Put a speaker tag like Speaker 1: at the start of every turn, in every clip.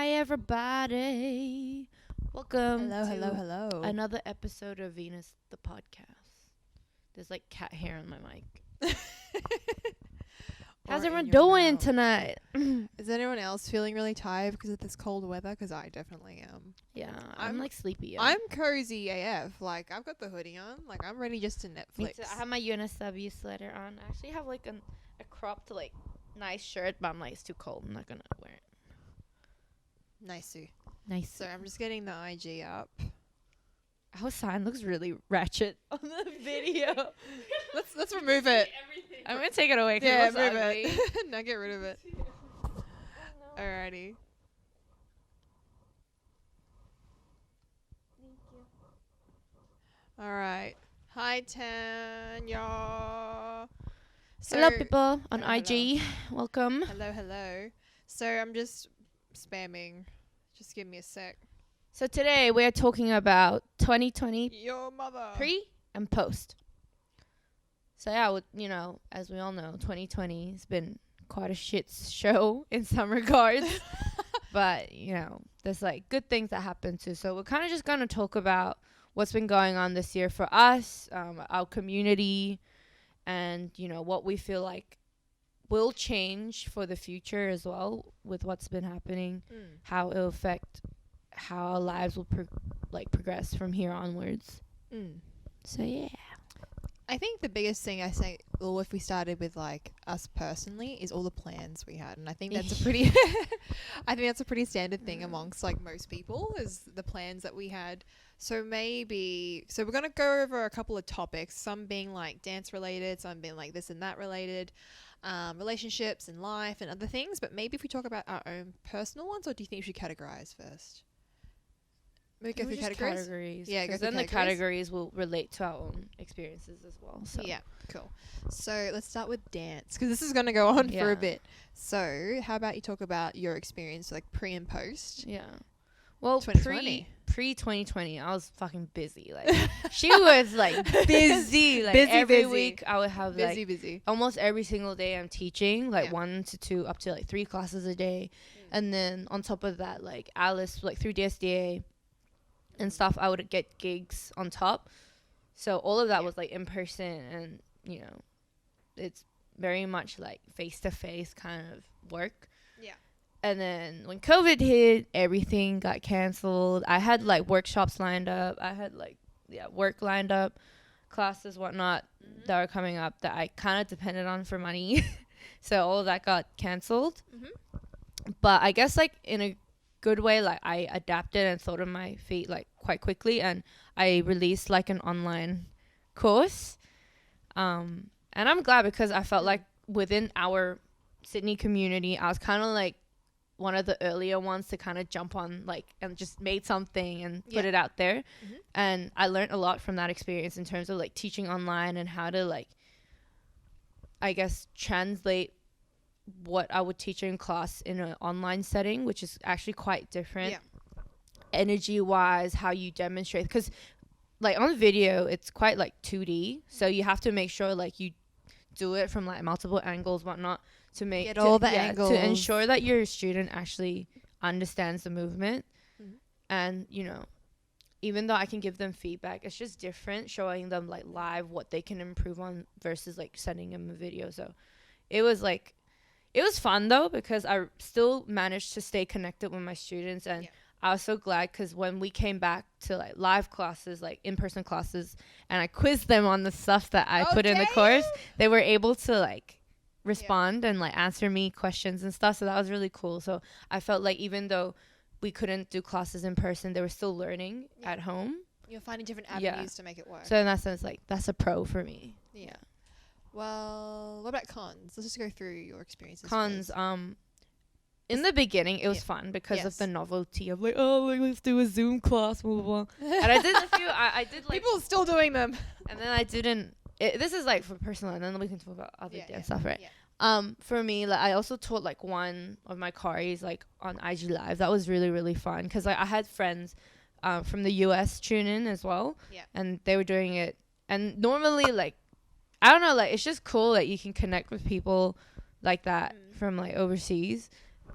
Speaker 1: Hi, everybody. Welcome
Speaker 2: Hello.
Speaker 1: another episode of Venus the podcast. There's like cat hair on my mic. How's
Speaker 2: Or
Speaker 1: everyone
Speaker 2: in your
Speaker 1: doing
Speaker 2: mouth.
Speaker 1: tonight?
Speaker 2: Is anyone else feeling really tired because of this cold weather? Because I definitely am.
Speaker 1: Yeah, I'm
Speaker 2: I'm-
Speaker 1: like sleepy.
Speaker 2: I'm cozy AF. Like, I've got the hoodie on. Like, I'm ready just to Netflix.
Speaker 1: Me too. I have my UNSW sweater on. I actually have like a cropped like nice shirt, but I'm like it's too cold. I'm not gonna wear it.
Speaker 2: Nice, Sue.
Speaker 1: Nice.
Speaker 2: So, I'm just getting the IG up.
Speaker 1: Our sign looks really ratchet on the video.
Speaker 2: Let's remove it.
Speaker 1: I'm gonna take it away. 'Cause
Speaker 2: Yeah,
Speaker 1: it looks
Speaker 2: move
Speaker 1: ugly.
Speaker 2: it. Now get rid of it. Alrighty. Alright. Hi, Tanya.
Speaker 1: Hello, people on
Speaker 2: hello,
Speaker 1: IG. Welcome.
Speaker 2: Hello. So I'm just spamming. Just give me a sec.
Speaker 1: So today we're talking about 2020
Speaker 2: Your mother.
Speaker 1: pre and post. So yeah, as we all know, 2020 has been quite a shit show in some regards. But, there's like good things that happen too. So we're kind of just going to talk about what's been going on this year for us, our community, and, what we feel like will change for the future as well with what's been happening, how it'll affect how our lives will progress from here onwards. So yeah.
Speaker 2: I think the biggest thing I say, well, if we started with like us personally, is all the plans we had, and I think that's a pretty, I think that's a pretty standard thing amongst like most people is the plans that we had. So we're gonna go over a couple of topics, some being like dance related, some being like this and that related, relationships and life and other things. But maybe if we talk about our own personal ones, or do you think we should categorize first? Maybe go through categories. Yeah, go
Speaker 1: because
Speaker 2: through
Speaker 1: then the categories will relate to our own experiences as well. So
Speaker 2: yeah, cool. So let's start with dance because this is going to go on for
Speaker 1: Yeah.
Speaker 2: a bit. So how about you talk about your experience like pre and post?
Speaker 1: yeah. Well,
Speaker 2: 2020.
Speaker 1: pre 2020, I was fucking busy. Like she was like busy. Like every
Speaker 2: busy.
Speaker 1: week, I would have like
Speaker 2: Busy.
Speaker 1: almost every single day I'm teaching like
Speaker 2: Yeah.
Speaker 1: 1 to 2 up to like 3 classes a day, and then on top of that, like Alice like through DSDA and stuff, I would get gigs on top. So all of that was like in person, and it's very much like face to face kind of work.
Speaker 2: Yeah.
Speaker 1: And then when COVID hit, everything got canceled. I had like workshops lined up. I had like work lined up, classes, whatnot that were coming up that I kind of depended on for money. So all of that got canceled. But I guess like in a good way, like I adapted and thought on my feet like quite quickly, and I released like an online course. And I'm glad because I felt like within our Sydney community, I was kind of like one of the earlier ones to kind of jump on like and just made something and put it out there. And I learned a lot from that experience in terms of like teaching online and how to like, I guess, translate what I would teach in class in an online setting, which is actually quite different energy wise, how you demonstrate, because like on video it's quite like 2D, so you have to make sure like you do it from like multiple angles, whatnot, to make
Speaker 2: Get all the angles
Speaker 1: to ensure that your student actually understands the movement. And even though I can give them feedback, it's just different showing them like live what they can improve on versus like sending them a video. So it was fun though, because I still managed to stay connected with my students, and I was so glad because when we came back to like live classes, like in-person classes, and I quizzed them on the stuff that I put in the course, they were able to like respond and like answer me questions and stuff. So that was really cool. So I felt like even though we couldn't do classes in person, they were still learning at home.
Speaker 2: You're finding different avenues to make it work.
Speaker 1: So in that sense, like that's a pro for me.
Speaker 2: Yeah. Well, what about cons? Let's just go through your experiences.
Speaker 1: Cons,
Speaker 2: first.
Speaker 1: in the beginning it was fun because of the novelty of like, oh, like, let's do a Zoom class, blah blah blah. And I did a few. I did like
Speaker 2: People are still doing them.
Speaker 1: And then I didn't. This is like for personal, and then we can talk about other dance stuff, right?
Speaker 2: Yeah.
Speaker 1: For me, like I also taught like one of my choreos like on IG Live. That was really really fun because like I had friends from the US tune in as well, and they were doing it. And normally like I don't know, like it's just cool that you can connect with people like that from like overseas.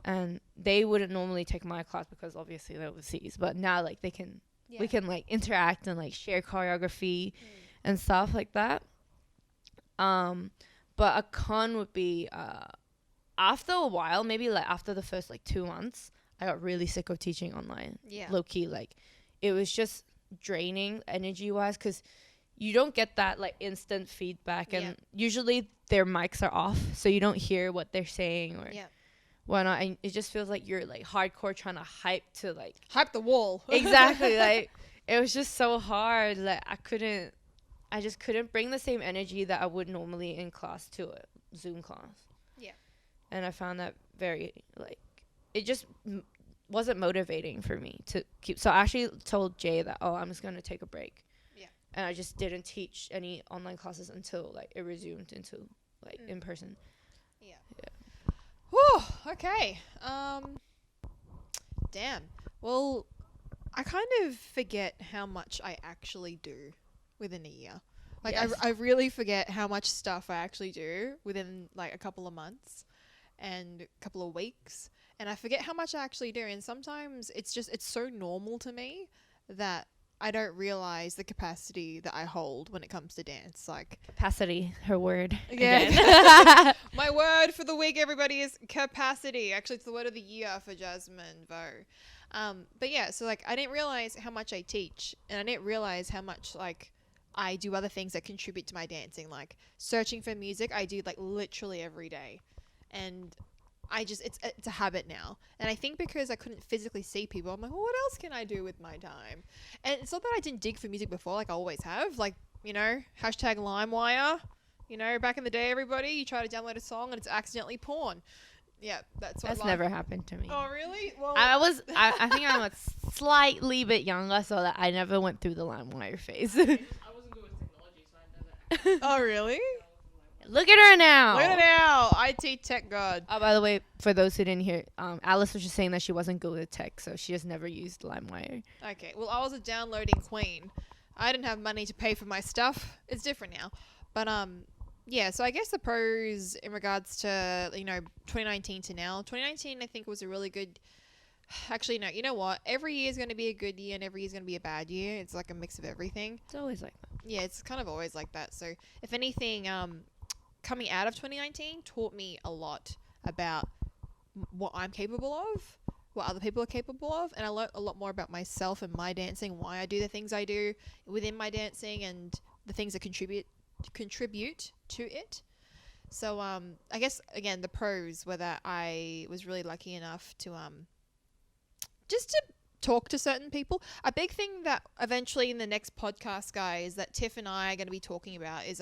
Speaker 1: and they wouldn't normally take my class because obviously they're overseas, but now like they can we can like interact and like share choreography and stuff like that. But a con would be after a while, maybe like after the first like 2 months, I got really sick of teaching online. Low key, like it was just draining energy wise, because you don't get that like instant feedback, and usually their mics are off, so you don't hear what they're saying or whatnot, and it just feels like you're like hardcore trying to hype
Speaker 2: the wall.
Speaker 1: Exactly. Like it was just so hard. Like I just couldn't bring the same energy that I would normally in class to a Zoom class. And I found that very like it just wasn't motivating for me to keep. So I actually told Jay that, I'm just going to take a break. And I just didn't teach any online classes until like it resumed into like in person.
Speaker 2: Whew, okay. Damn. Well, I kind of forget how much I actually do within a year. Like I really forget how much stuff I actually do within like a couple of months and a couple of weeks, and I forget how much I actually do. And sometimes it's so normal to me that I don't realize the capacity that I hold when it comes to dance. Like
Speaker 1: capacity, her word.
Speaker 2: Yeah. My word for the week, everybody, is capacity. Actually, it's the word of the year for Jasmine Vo. But yeah, so like I didn't realize how much I teach, and I didn't realize how much like I do other things that contribute to my dancing, like searching for music. I do like literally every day, and it's a habit now. And I think because I couldn't physically see people, I'm like, well, what else can I do with my time? And it's not that I didn't dig for music before, like I always have. Like, you know, hashtag LimeWire. You know, back in the day, everybody, you try to download a song and it's accidentally porn. Yeah, that's
Speaker 1: never happened to me.
Speaker 2: Oh, really? Well,
Speaker 1: I think I'm a slightly bit younger, so that I never went through the LimeWire phase.
Speaker 3: I wasn't good with technology, so I never.
Speaker 2: Oh, really?
Speaker 1: Look at her now.
Speaker 2: Look at her now. IT tech god.
Speaker 1: Oh, by the way, for those who didn't hear, Alice was just saying that she wasn't good with tech, so she just never used LimeWire.
Speaker 2: Okay, well, I was a downloading queen. I didn't have money to pay for my stuff. It's different now. But, yeah, so I guess the pros in regards to, 2019 to now. 2019, I think, was a really good... Actually, no, you know what? Every year is going to be a good year and every year is going to be a bad year. It's like a mix of everything.
Speaker 1: It's always like that.
Speaker 2: Yeah, it's kind of always like that. So, if anything... coming out of 2019 taught me a lot about what I'm capable of, what other people are capable of, and I learned a lot more about myself and my dancing, why I do the things I do within my dancing, and the things that contribute to it. So I guess again the pros were that I was really lucky enough to just to talk to certain people. A big thing that eventually in the next podcast, guys, that Tiff and I are going to be talking about is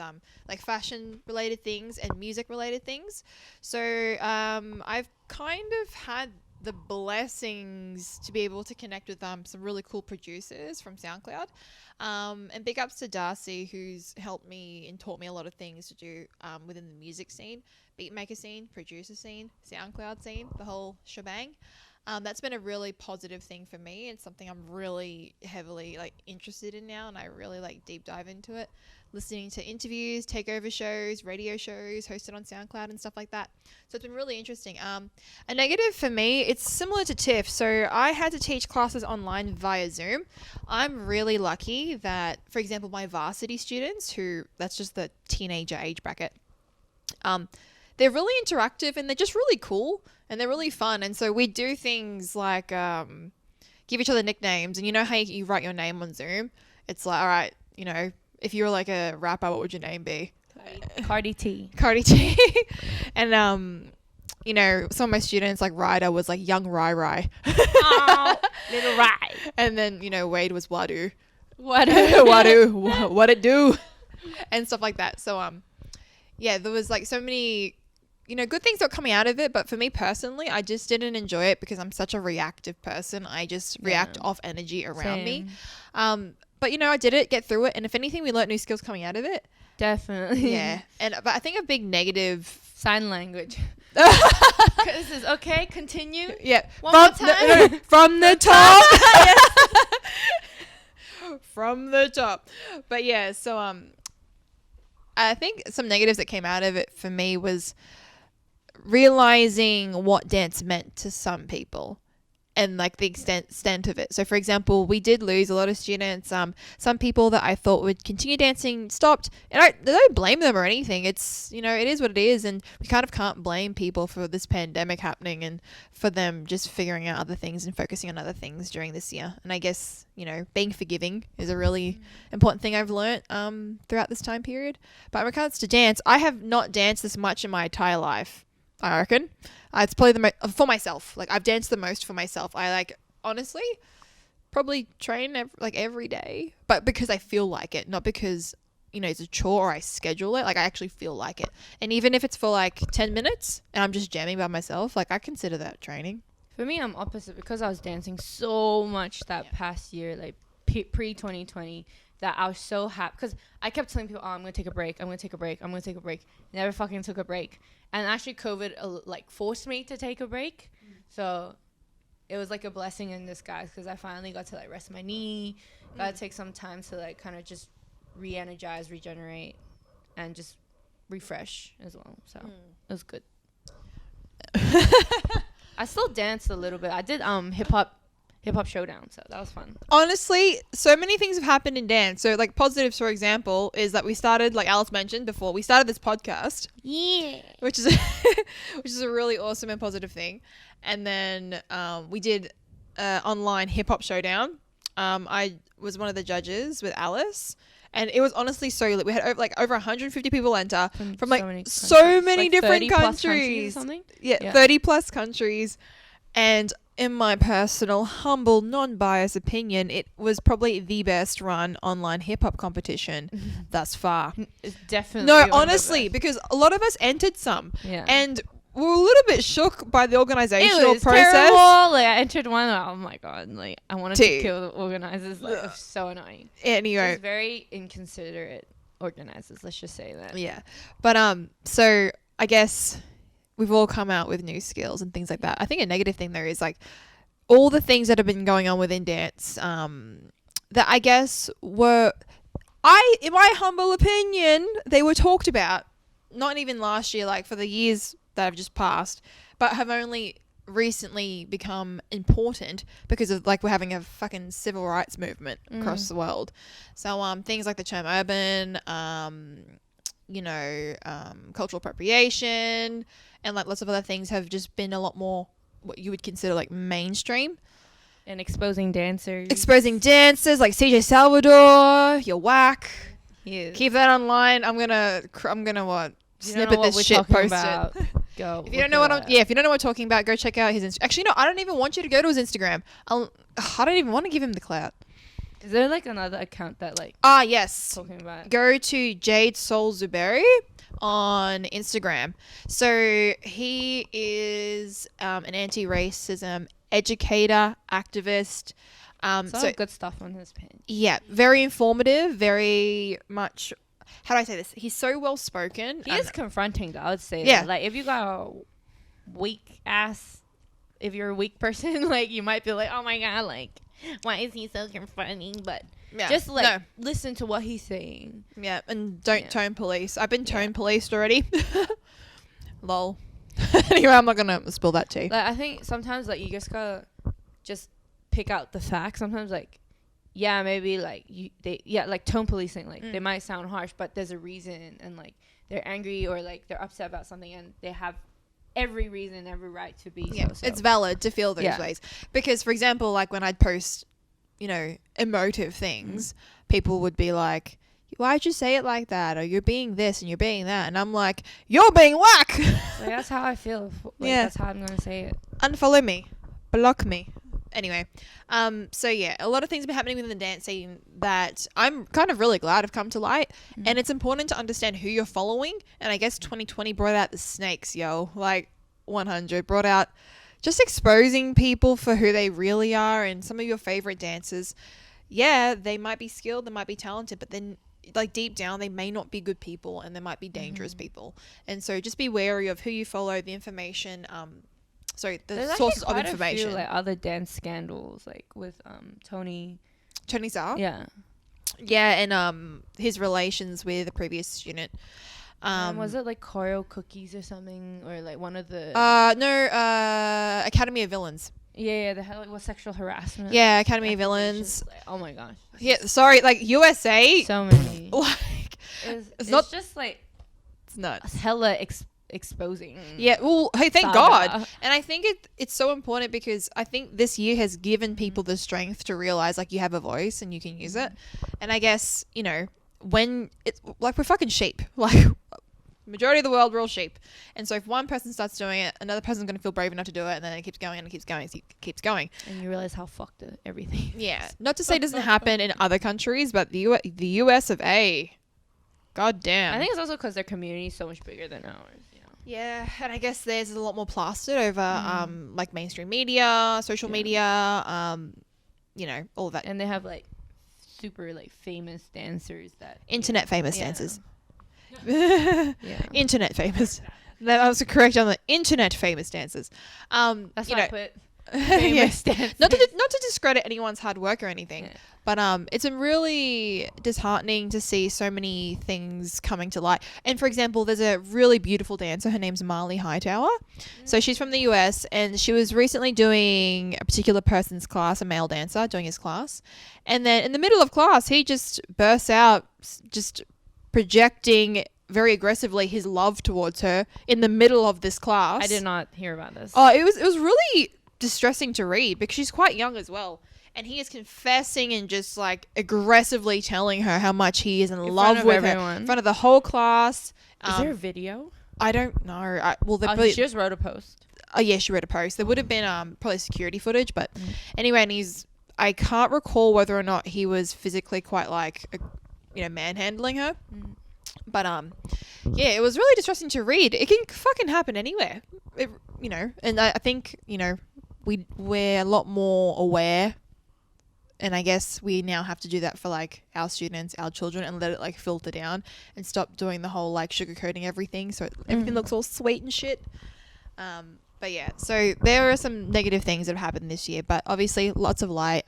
Speaker 2: like fashion related things and music related things. So I've kind of had the blessings to be able to connect with some really cool producers from SoundCloud, and big ups to Darcy, who's helped me and taught me a lot of things to do within the music scene, beatmaker scene, producer scene, SoundCloud scene, the whole shebang. That's been a really positive thing for me. It's something I'm really heavily like interested in now, and I really like deep dive into it, listening to interviews, takeover shows, radio shows hosted on SoundCloud and stuff like that. So it's been really interesting. A negative for me, it's similar to Tiff. So I had to teach classes online via Zoom. I'm really lucky that, for example, my varsity students, that's just the teenager age bracket, they're really interactive and they're just really cool and they're really fun. And so we do things like give each other nicknames. And you know how you write your name on Zoom? It's like, all right, if you were like a rapper, what would your name be?
Speaker 1: Cardi T.
Speaker 2: Cardi T. And, some of my students, like Ryder, was like Young Rai Rai.
Speaker 1: Oh, little Rai.
Speaker 2: And then, Wade was Wadu.
Speaker 1: Wadu.
Speaker 2: What it do? And stuff like that. So, yeah, there was like so many... good things are coming out of it, but for me personally, I just didn't enjoy it because I'm such a reactive person. I just react off energy around me. But I did it, get through it, and if anything, we learnt new skills coming out of it.
Speaker 1: Definitely.
Speaker 2: Yeah, but I think a big negative...
Speaker 1: Sign language. This is okay. Continue.
Speaker 2: Yeah.
Speaker 1: One more time.
Speaker 2: From the top. From the top. But yeah, so I think some negatives that came out of it for me was realizing what dance meant to some people and like the extent of it. So for example, we did lose a lot of students. Some people that I thought would continue dancing stopped, and I don't blame them or anything. It's, you know, it is what it is, and we kind of can't blame people for this pandemic happening and for them just figuring out other things and focusing on other things during this year. And I guess, you know, being forgiving is a really important thing I've learnt throughout this time period. But in regards to dance, I have not danced this much in my entire life, I reckon. It's probably the most for myself. Like, I've danced the most for myself. I, like, honestly probably train every day, but because I feel like it, not because, you know, it's a chore or I schedule it. Like, I actually feel like it. And even if it's for like 10 minutes and I'm just jamming by myself, like, I consider that training.
Speaker 1: For me, I'm opposite because I was dancing so much that past year, like pre-2020, that I was so happy because I kept telling people, oh, I'm going to take a break. I'm going to take a break. I'm going to take a break. Never fucking took a break. And actually COVID like forced me to take a break. So it was like a blessing in disguise because I finally got to like rest my knee, got to take some time to like kind of just re-energize, regenerate, and just refresh as well. So it was good. I still danced a little bit. I did hip hop showdown, so that was fun.
Speaker 2: Honestly, so many things have happened in dance. So like positives, for example, is that we started, like Alice mentioned before, we started this podcast.
Speaker 1: Yeah.
Speaker 2: Which is which is a really awesome and positive thing. And then we did online hip hop showdown. I was one of the judges with Alice. And it was honestly so lit. We had over 150 people enter from like so many different countries.
Speaker 1: Or something?
Speaker 2: Yeah, 30 plus countries. And in my personal, humble, non-biased opinion, it was probably the best run online hip-hop competition thus far.
Speaker 1: It's definitely
Speaker 2: No, honestly, because a lot of us entered some.
Speaker 1: Yeah.
Speaker 2: And we were a little bit shook by the organizational
Speaker 1: it was
Speaker 2: process.
Speaker 1: terrible. Like, I entered one, oh my god, like I wanted to kill the organizers. Like, it was so annoying.
Speaker 2: Anyway.
Speaker 1: It was very inconsiderate organizers, let's just say that.
Speaker 2: Yeah. But so I guess we've all come out with new skills and things like that. I think a negative thing though is like all the things that have been going on within dance that I guess were, in my humble opinion, they were talked about not even last year, like for the years that have just passed, but have only recently become important because of like we're having a fucking civil rights movement across the world. So things like the term urban, cultural appropriation, and like lots of other things have just been a lot more what you would consider like mainstream.
Speaker 1: And exposing dancers
Speaker 2: like CJ Salvador, you're whack.
Speaker 1: Yes.
Speaker 2: Keep that online. I'm gonna what? Snippet this shit, post it.
Speaker 1: Go.
Speaker 2: If you don't know what if you don't know what we're talking about, go check out his Instagram. Actually, no, I don't even want you to go to his Instagram. I don't even want to give him the clout.
Speaker 1: Is there like another account that like
Speaker 2: yes,
Speaker 1: talking about?
Speaker 2: Go to Jade Soul Zuberi on Instagram. So he is an anti-racism educator, activist.
Speaker 1: So good stuff on his page.
Speaker 2: Yeah, very informative, very much. How do I say this? He's so well spoken.
Speaker 1: He is confronting, though. I would say.
Speaker 2: Yeah.
Speaker 1: That. Like if you got a weak ass, if you're a weak person, like you might be like, oh my god, like why is he so confronting? But just like listen to what he's saying.
Speaker 2: Yeah, and don't tone police. I've been tone policed already. Lol. Anyway, I'm not gonna spill that tea.
Speaker 1: Like I think sometimes like you just gotta just pick out the facts. Sometimes like maybe like like tone policing, like they might sound harsh, but there's a reason, and like they're angry or like they're upset about something, and they have every reason, every right to be.
Speaker 2: Yeah, so. It's valid to feel those ways. Because, for example, like when I'd post, emotive things, people would be like, why'd you say it like that? Or you're being this and you're being that. And I'm like, you're being whack.
Speaker 1: Like, that's how I feel. Like, that's how I'm going to say it.
Speaker 2: Unfollow me. Block me. Anyway, so yeah, a lot of things have been happening within the dance scene that I'm kind of really glad have come to light. And it's important to understand who you're following. And I guess 2020 brought out the snakes, yo. Like 100 brought out just exposing people for who they really are. And some of your favorite dancers, they might be skilled, they might be talented, but then like deep down they may not be good people, and they might be dangerous people. And so just be wary of who you follow, the information, the sources of information. There's
Speaker 1: a few like other dance scandals, like with Tony
Speaker 2: Czar.
Speaker 1: Yeah,
Speaker 2: and his relations with a previous student.
Speaker 1: Was it like choreo cookies or something, or like one of the?
Speaker 2: No, Academy of Villains.
Speaker 1: Yeah, they had like what sexual harassment.
Speaker 2: Yeah, Academy of
Speaker 1: accusations,
Speaker 2: Villains.
Speaker 1: like, oh my gosh.
Speaker 2: Yeah, sorry, like USA.
Speaker 1: So many.
Speaker 2: Like,
Speaker 1: It's
Speaker 2: not-
Speaker 1: just like
Speaker 2: it's nuts.
Speaker 1: hella exposing.
Speaker 2: Yeah, well, hey, thank
Speaker 1: saga.
Speaker 2: God. And I think it's so important because I think this year has given people the strength to realize like you have a voice and you can use it. And I guess, you know, when it's like we're fucking sheep. Like majority of the world, we're all sheep. And so if one person starts doing it, another person's going to feel brave enough to do it, and then it keeps going and it keeps going and it keeps going.
Speaker 1: And you realize how fucked everything.
Speaker 2: Yeah. Not to say it doesn't happen in other countries, but the US of A. God damn.
Speaker 1: I think it's also because their community is so much bigger than ours. You know?
Speaker 2: Yeah, and I guess there's a lot more plastered over like mainstream media, social media, you know, all of that.
Speaker 1: And they have like super like famous dancers that
Speaker 2: Internet famous
Speaker 1: yeah.
Speaker 2: dancers.
Speaker 1: Yeah.
Speaker 2: Internet famous. That was correct on the internet famous dancers.
Speaker 1: That's
Speaker 2: you
Speaker 1: why
Speaker 2: know,
Speaker 1: I put
Speaker 2: yeah.
Speaker 1: famous dancers.
Speaker 2: not to discredit anyone's hard work or anything,
Speaker 1: Yeah.
Speaker 2: but it's really disheartening to see so many things coming to light. And for example, there's a really beautiful dancer. Her name's Marley Hightower. So she's from the US, and she was recently doing a particular person's class, a male dancer doing his class, and then in the middle of class, he just bursts out, just projecting very aggressively his love towards her in the middle of this class.
Speaker 1: I did not hear about this.
Speaker 2: Oh, it was really distressing to read because she's quite young as well. And he is confessing and just like aggressively telling her how much he is in love with her in front of the whole class.
Speaker 1: Is there a video?
Speaker 2: I don't know.
Speaker 1: She just wrote a post.
Speaker 2: Oh yeah, she wrote a post. There would have been probably security footage, but anyway, and I can't recall whether or not he was physically quite like, manhandling her. But yeah, it was really distressing to read. It can fucking happen anywhere, and I think we're a lot more aware, and I guess we now have to do that for like our students, our children, and let it like filter down and stop doing the whole like sugarcoating everything so everything looks all sweet and shit. But yeah, so there are some negative things that have happened this year, but obviously lots of light.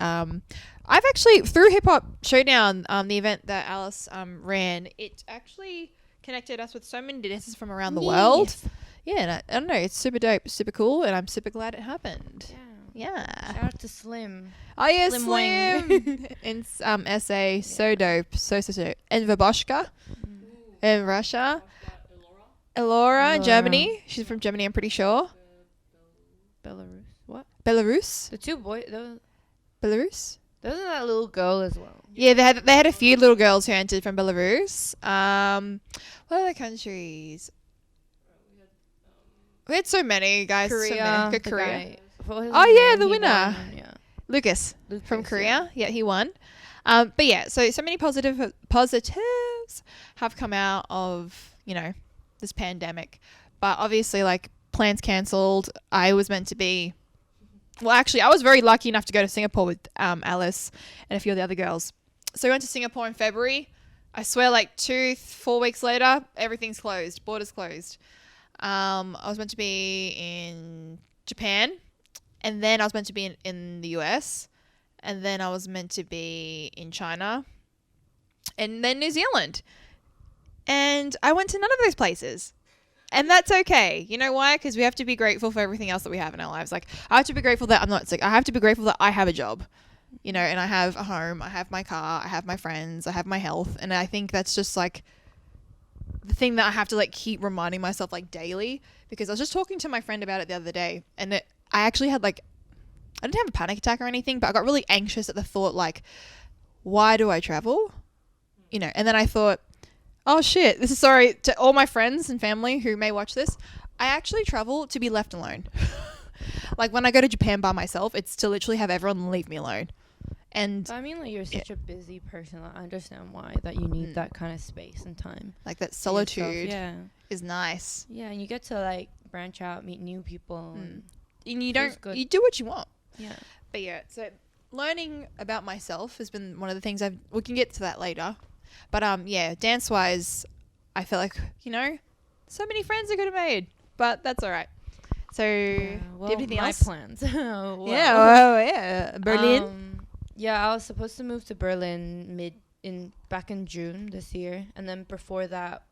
Speaker 2: I've actually, through Hip Hop Showdown, the event that Alice ran, it actually connected us with so many dancers from around the world. Yeah, and I don't know, it's super dope, super cool, and I'm super glad it happened. Yeah.
Speaker 1: Shout out to Slim.
Speaker 2: Oh yeah,
Speaker 1: Slim
Speaker 2: Slim. In SA, so dope, so dope. And Vaboshka in Russia. Elora in Germany. She's from Germany, I'm pretty sure.
Speaker 1: Belarus. What?
Speaker 2: Belarus.
Speaker 1: The two boys.
Speaker 2: Belarus.
Speaker 1: There's that little girl as well.
Speaker 2: Yeah, they had a few little girls who entered from Belarus. What other countries? We had so many guys.
Speaker 1: Korea.
Speaker 2: Good Korea.
Speaker 1: Guy.
Speaker 2: Oh yeah, the winner.
Speaker 1: Won, yeah.
Speaker 2: Lucas from Korea. Yeah, he won. But yeah, so many positives have come out of, this pandemic. But obviously, like, plans cancelled. I was meant to be... Well, actually, I was very lucky enough to go to Singapore with Alice and a few of the other girls. So we went to Singapore in February. I swear, like, 2-4 weeks later, everything's closed. Borders closed. I was meant to be in Japan. And then I was meant to be in the US. And then I was meant to be in China. And then New Zealand. And I went to none of those places. And that's okay. You know why? Because we have to be grateful for everything else that we have in our lives. Like, I have to be grateful that I'm not sick. I have to be grateful that I have a job. And I have a home. I have my car. I have my friends. I have my health. And I think that's just, like, the thing that I have to, like, keep reminding myself, like, daily. Because I was just talking to my friend about it the other day. And I actually had, like, I didn't have a panic attack or anything, but I got really anxious at the thought, like, why do I travel? And then I thought, oh shit, this is sorry to all my friends and family who may watch this. I actually travel to be left alone. Like when I go to Japan by myself, it's to literally have everyone leave me alone. And
Speaker 1: I mean, like, you're such a busy person. I understand why that you need that kind of space and time.
Speaker 2: Like that solitude
Speaker 1: is
Speaker 2: nice.
Speaker 1: Yeah, and you get to like branch out, meet new people. And
Speaker 2: you do what you want.
Speaker 1: Yeah.
Speaker 2: But yeah, so learning about myself has been one of the things we can get to that later. But yeah, dance wise, I feel like, so many friends I could have made, but that's all right. So do you have anything else?
Speaker 1: Plans.
Speaker 2: Berlin.
Speaker 1: Yeah, I was supposed to move to Berlin back in June this year, and then before that,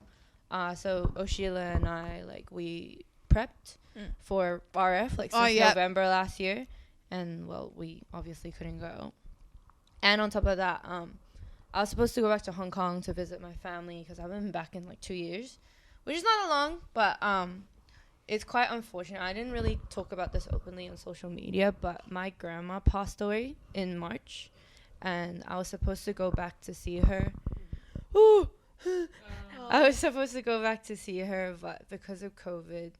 Speaker 1: So Oshila and I, like, we prepped for RF, like, since
Speaker 2: yeah.
Speaker 1: November last year. And, well, we obviously couldn't go. And on top of that, I was supposed to go back to Hong Kong to visit my family because I haven't been back in, like, 2 years. Which is not that long, but it's quite unfortunate. I didn't really talk about this openly on social media, but my grandma passed away in March. And I was supposed to go back to see her. Ooh! I was supposed to go back to see her, but because of COVID,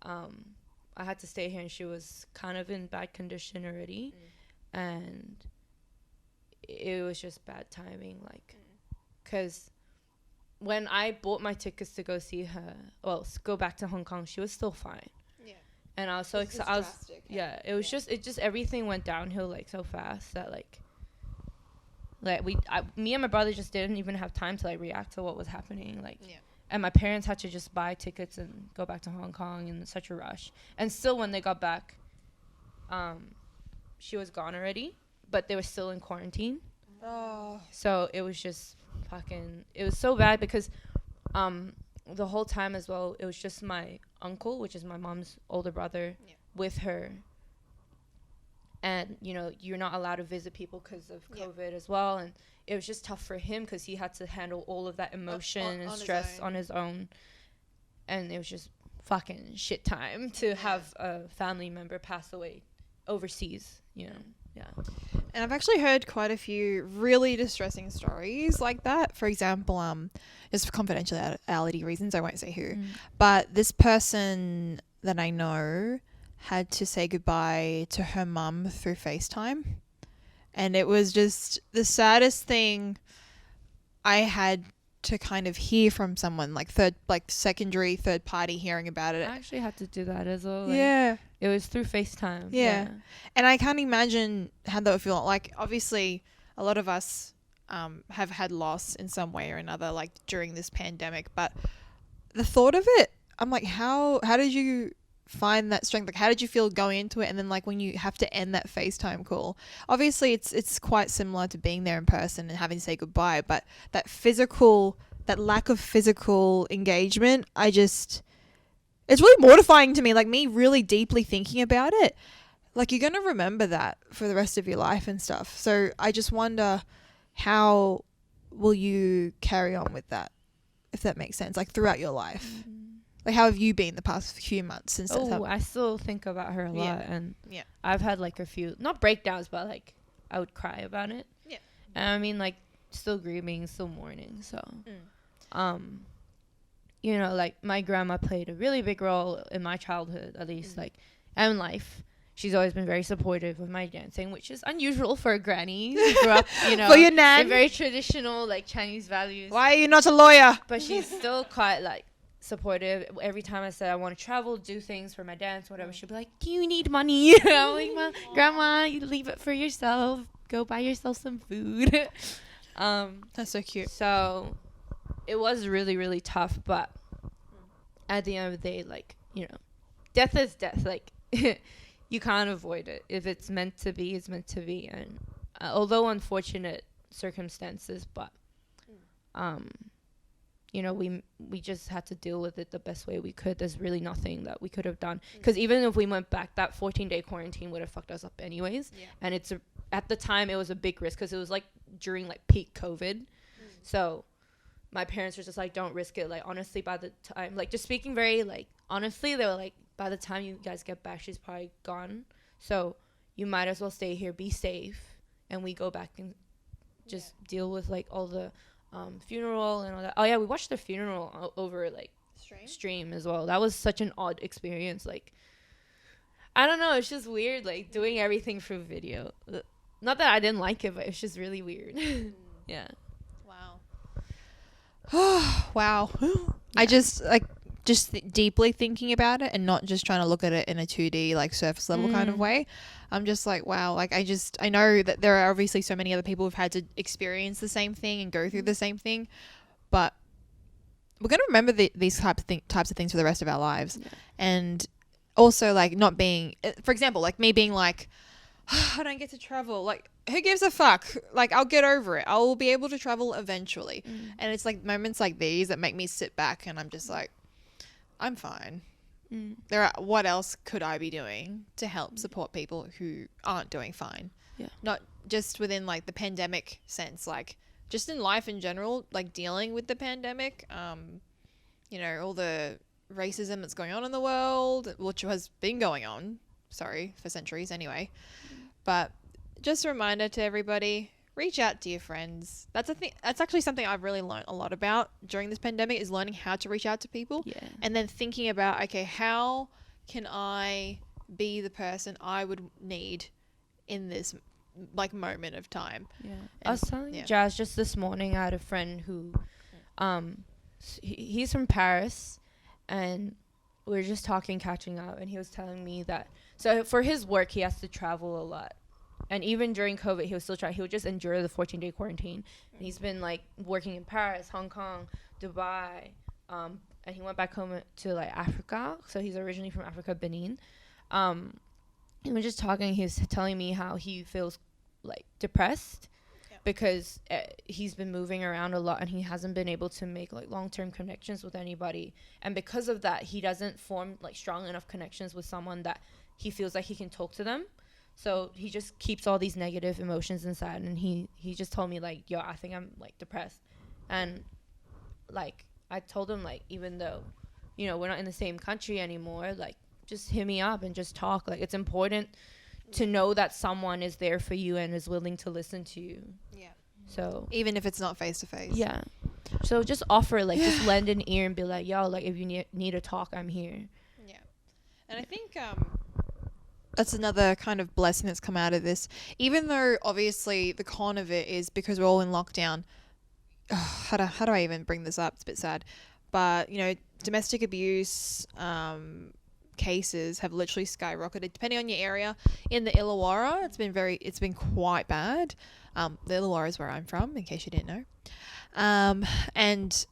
Speaker 1: I had to stay here, and she was kind of in bad condition already, and it was just bad timing, like, because when I bought my tickets to go see her, well, go back to Hong Kong, she was still fine. Yeah. And I was so excited. It was just everything went downhill, like, so fast that, like me and my brother just didn't even have time to, like, react to what was happening, like, and my parents had to just buy tickets and go back to Hong Kong in such a rush. And still, when they got back, she was gone already, but they were still in quarantine. So it was just it was so bad because the whole time as well, it was just my uncle, which is my mom's older brother, with her. And, you know, you're not allowed to visit people because of COVID as well. And it was just tough for him because he had to handle all of that emotion and stress on his own. And it was just fucking shit time to have a family member pass away overseas, you know. Yeah.
Speaker 2: And I've actually heard quite a few really distressing stories like that. For example, just for confidentiality reasons, I won't say who. But this person that I know had to say goodbye to her mum through FaceTime. And it was just the saddest thing I had to kind of hear from someone, like secondary, third party hearing about it.
Speaker 1: I actually had to do that as well. It was through FaceTime.
Speaker 2: Yeah. And I can't imagine how that would feel. Like, obviously, a lot of us have had loss in some way or another, like, during this pandemic. But the thought of it, I'm like, how did you find that strength? Like, how did you feel going into it? And then, like, when you have to end that FaceTime call, obviously it's quite similar to being there in person and having to say goodbye, but that lack of physical engagement, it's really mortifying to me, like, me really deeply thinking about it. Like, you're going to remember that for the rest of your life and stuff. So I just wonder, how will you carry on with that, if that makes sense, like, throughout your life? Like, how have you been the past few months since that's happened?
Speaker 1: I still think about her a lot, and I've had, like, a few, not breakdowns, but, like, I would cry about it. Yeah. And I mean, like, still grieving, still mourning. So, you know, like, my grandma played a really big role in my childhood, at least, like, and life. She's always been very supportive of my dancing, which is unusual for a granny who grew up, you know,
Speaker 2: for your nan.
Speaker 1: in very traditional, like, Chinese values.
Speaker 2: Why are you not a lawyer?
Speaker 1: But she's still quite, like, supportive. Every time I said I want to travel, do things for my dance, whatever, she'd be like, do you need money? I'm like, well, grandma, you leave it for yourself. Go buy yourself some food.
Speaker 2: That's so cute.
Speaker 1: So it was really, really tough, but at the end of the day, like, you know, death is death. Like, you can't avoid it. If it's meant to be, it's meant to be. And although unfortunate circumstances, but you know, we just had to deal with it the best way we could. There's really nothing that we could have done, because even if we went back, that 14-day quarantine would have fucked us up anyways. And at the time it was a big risk because it was, like, during, like, peak COVID. So my parents were just like, don't risk it. Like, honestly, by the time, like, just speaking very, like, honestly, they were like, by the time you guys get back, she's probably gone. So you might as well stay here, be safe, and we go back and just deal with, like, all the funeral and all that. Oh yeah, we watched the funeral over, like, stream as well. That was such an odd experience. Like, I don't know, it's just weird, like, doing everything through video. Not that I didn't like it, but it's just really weird. Yeah.
Speaker 2: Wow. I just, like, deeply thinking about it and not just trying to look at it in a 2D, like, surface level kind of way. I'm just like, wow. Like, I know that there are obviously so many other people who've had to experience the same thing and go through the same thing, but we're going to remember these types of things for the rest of our lives. And also, like, not being, for example, like, me being like, I don't get to travel. Like, who gives a fuck? Like, I'll get over it. I will be able to travel eventually. And it's like moments like these that make me sit back and I'm just like, I'm fine. What else could I be doing to help support people who aren't doing fine?
Speaker 1: Yeah.
Speaker 2: Not just within like the pandemic sense, like just in life in general, like dealing with the pandemic, you know, all the racism that's going on in the world, which has been going on, for centuries anyway. But just a reminder to everybody, reach out to your friends. That's actually something I've really learned a lot about during this pandemic, is learning how to reach out to people.
Speaker 1: Yeah.
Speaker 2: And then thinking about, okay, how can I be the person I would need in this like moment of time?
Speaker 1: Yeah.
Speaker 2: And,
Speaker 1: I was telling Jazz just this morning, I had a friend who he's from Paris, and we were just catching up, and he was telling me that, so for his work he has to travel a lot, and even during COVID he was still trying. He would just endure the 14-day quarantine, and he's been like working in Paris, Hong Kong, Dubai, and he went back home to like Africa, so he's originally from Africa, Benin. He was just talking, he was telling me how he feels like depressed because he's been moving around a lot and he hasn't been able to make like long-term connections with anybody, and because of that he doesn't form like strong enough connections with someone that he feels like he can talk to them, so he just keeps all these negative emotions inside. And he just told me like, yo, I think I'm like depressed. And like I told him, like, even though, you know, we're not in the same country anymore, like just hit me up and just talk. Like, it's important to know that someone is there for you and is willing to listen to you.
Speaker 2: Yeah.
Speaker 1: So
Speaker 2: even if it's not face to face.
Speaker 1: Yeah. So just offer, like, just lend an ear and be like, yo, like, if you need to talk, I'm here.
Speaker 2: Yeah. And I think that's another kind of blessing that's come out of this. Even though obviously the con of it is because we're all in lockdown. How do I even bring this up? It's a bit sad. But, you know, domestic abuse cases have literally skyrocketed depending on your area. In the Illawarra, it's been quite bad. The Illawarra is where I'm from, in case you didn't know. And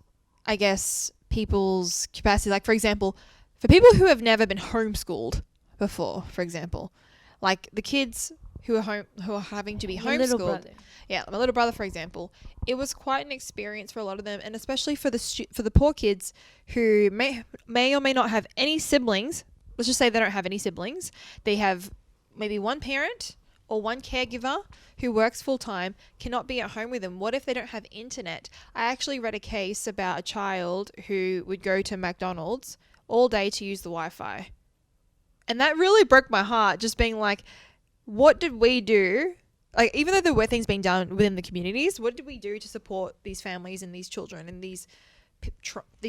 Speaker 2: I guess people's capacity, like, for example, for people who have never been homeschooled before, for example, like the kids who are having to be homeschooled. Yeah, my little brother, for example, it was quite an experience for a lot of them, and especially for the poor kids who may or may not have any siblings. Let's just say they don't have any siblings. They have maybe one parent or one caregiver who works full time, cannot be at home with them. What if they don't have internet? I actually read a case about a child who would go to McDonald's all day to use the Wi-Fi. And that really broke my heart, just being like, what did we do? Like, even though there were things being done within the communities, what did we do to support these families and these children and these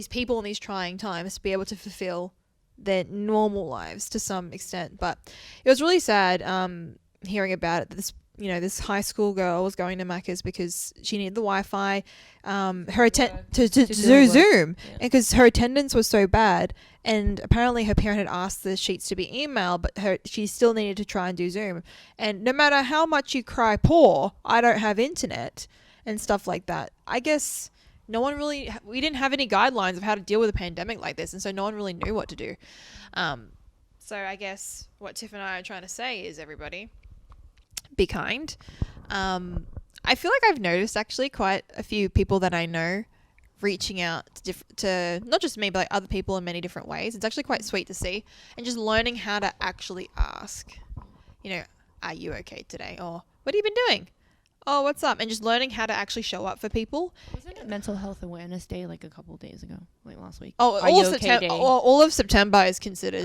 Speaker 2: people in these trying times to be able to fulfill their normal lives to some extent? But it was really sad hearing about it. This high school girl was going to Macca's because she needed the Wi-Fi, to do Zoom, and because her attendance was so bad, and apparently her parent had asked the sheets to be emailed, but she still needed to try and do Zoom. And no matter how much you cry, poor, I don't have internet and stuff like that. I guess we didn't have any guidelines of how to deal with a pandemic like this, and so no one really knew what to do. So I guess what Tiff and I are trying to say is, everybody, be kind. I feel like I've noticed actually quite a few people that I know reaching out to not just me, but like other people in many different ways. It's actually quite sweet to see, and just learning how to actually ask, you know, are you okay today? Or what have you been doing? Oh, what's up? And just learning how to actually show up for people.
Speaker 1: Wasn't it Mental Health Awareness Day like a couple of days ago, like last week?
Speaker 2: Oh, all of September is considered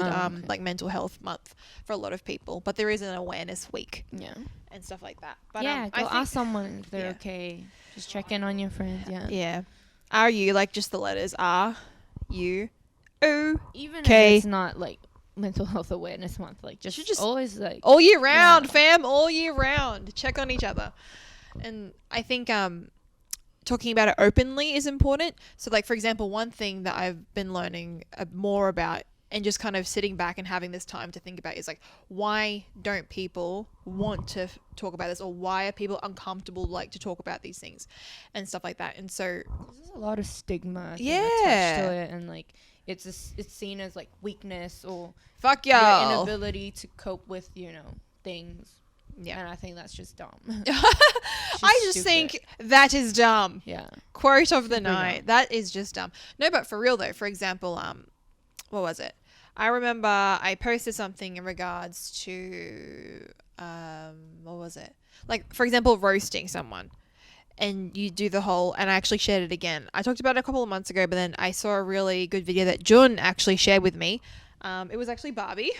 Speaker 2: like mental health month for a lot of people, but there is an awareness week.
Speaker 1: Yeah.
Speaker 2: And stuff like that. But
Speaker 1: yeah, go ask someone if they're okay. Just check in on your friends. Yeah.
Speaker 2: Yeah. Are you, like, just the letters R, U, O,
Speaker 1: even
Speaker 2: K.
Speaker 1: if it's not like Mental Health Awareness Month, like just always like
Speaker 2: all year round, fam, all year round. Check on each other. And I think talking about it openly is important. So, like, for example, one thing that I've been learning more about, and just kind of sitting back and having this time to think about, is like, why don't people want to talk about this, or why are people uncomfortable like to talk about these things and stuff like that? And so
Speaker 1: there's a lot of stigma attached to it, and like it's seen as like weakness or
Speaker 2: fuck y'all,
Speaker 1: your inability to cope with, you know, things.
Speaker 2: Yeah.
Speaker 1: And I think that's just dumb.
Speaker 2: I just
Speaker 1: stupid.
Speaker 2: think that is dumb.
Speaker 1: Yeah.
Speaker 2: Quote of the
Speaker 1: Super
Speaker 2: night.
Speaker 1: dumb.
Speaker 2: That is just dumb. No, but for real though, for example, what was it? I remember I posted something in regards to what was it? Like, for example, roasting someone. And you do the whole, and I actually shared it again. I talked about it a couple of months ago, but then I saw a really good video that Jun actually shared with me. It was actually Barbie,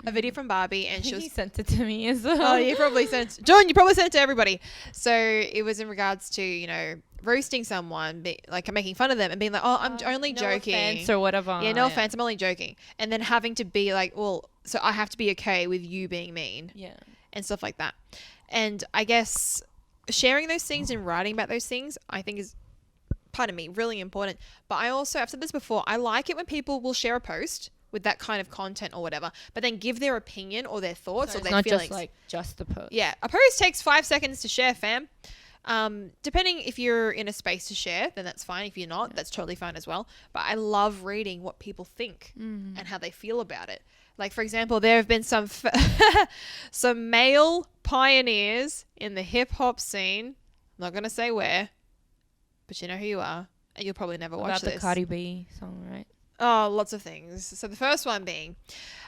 Speaker 2: a video from Barbie, and she
Speaker 1: He
Speaker 2: was.
Speaker 1: sent it to me as well.
Speaker 2: Oh, you probably sent John. You probably sent it to everybody. So it was in regards to roasting someone, like making fun of them, and being like, "Oh, I'm only
Speaker 1: no
Speaker 2: joking,"
Speaker 1: offense or whatever.
Speaker 2: yeah, no offense, I'm only joking, and then having to be like, "Well, so I have to be okay with you being mean,"
Speaker 1: Yeah.
Speaker 2: and stuff like that. And I guess sharing those things and writing about those things, I think is, pardon me, really important. But I also, I've said this before, I like it when people will share a post with that kind of content or whatever, but then give their opinion or their thoughts
Speaker 1: So
Speaker 2: or
Speaker 1: it's
Speaker 2: their
Speaker 1: not
Speaker 2: feelings.
Speaker 1: just like just the post.
Speaker 2: Yeah, a post takes 5 seconds to share, fam. Depending if you're in a space to share, then that's fine. If you're not, that's totally fine as well. But I love reading what people think and how they feel about it. Like, for example, there have been some some male pioneers in the hip hop scene. I'm not gonna say where, but you know who you are, and you'll probably never watch
Speaker 1: About
Speaker 2: this.
Speaker 1: the Cardi B song, right?
Speaker 2: Oh, lots of things. So the first one being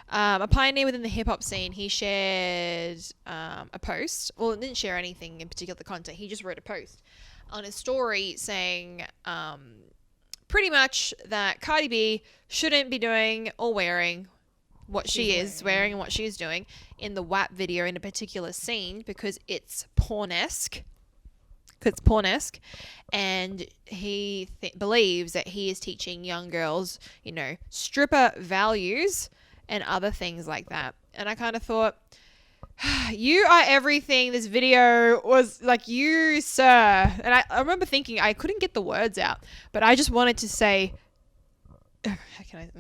Speaker 2: a pioneer within the hip hop scene. He shared a post. Well, it didn't share anything in particular, the content. He just wrote a post on his story saying pretty much that Cardi B shouldn't be doing or wearing what she is wearing and what she is doing in the WAP video in a particular scene because it's pornesque. And he believes that he is teaching young girls, stripper values and other things like that. And I kind of thought, you are everything this video was like, you, sir. And I remember thinking I couldn't get the words out, but I just wanted to say, how can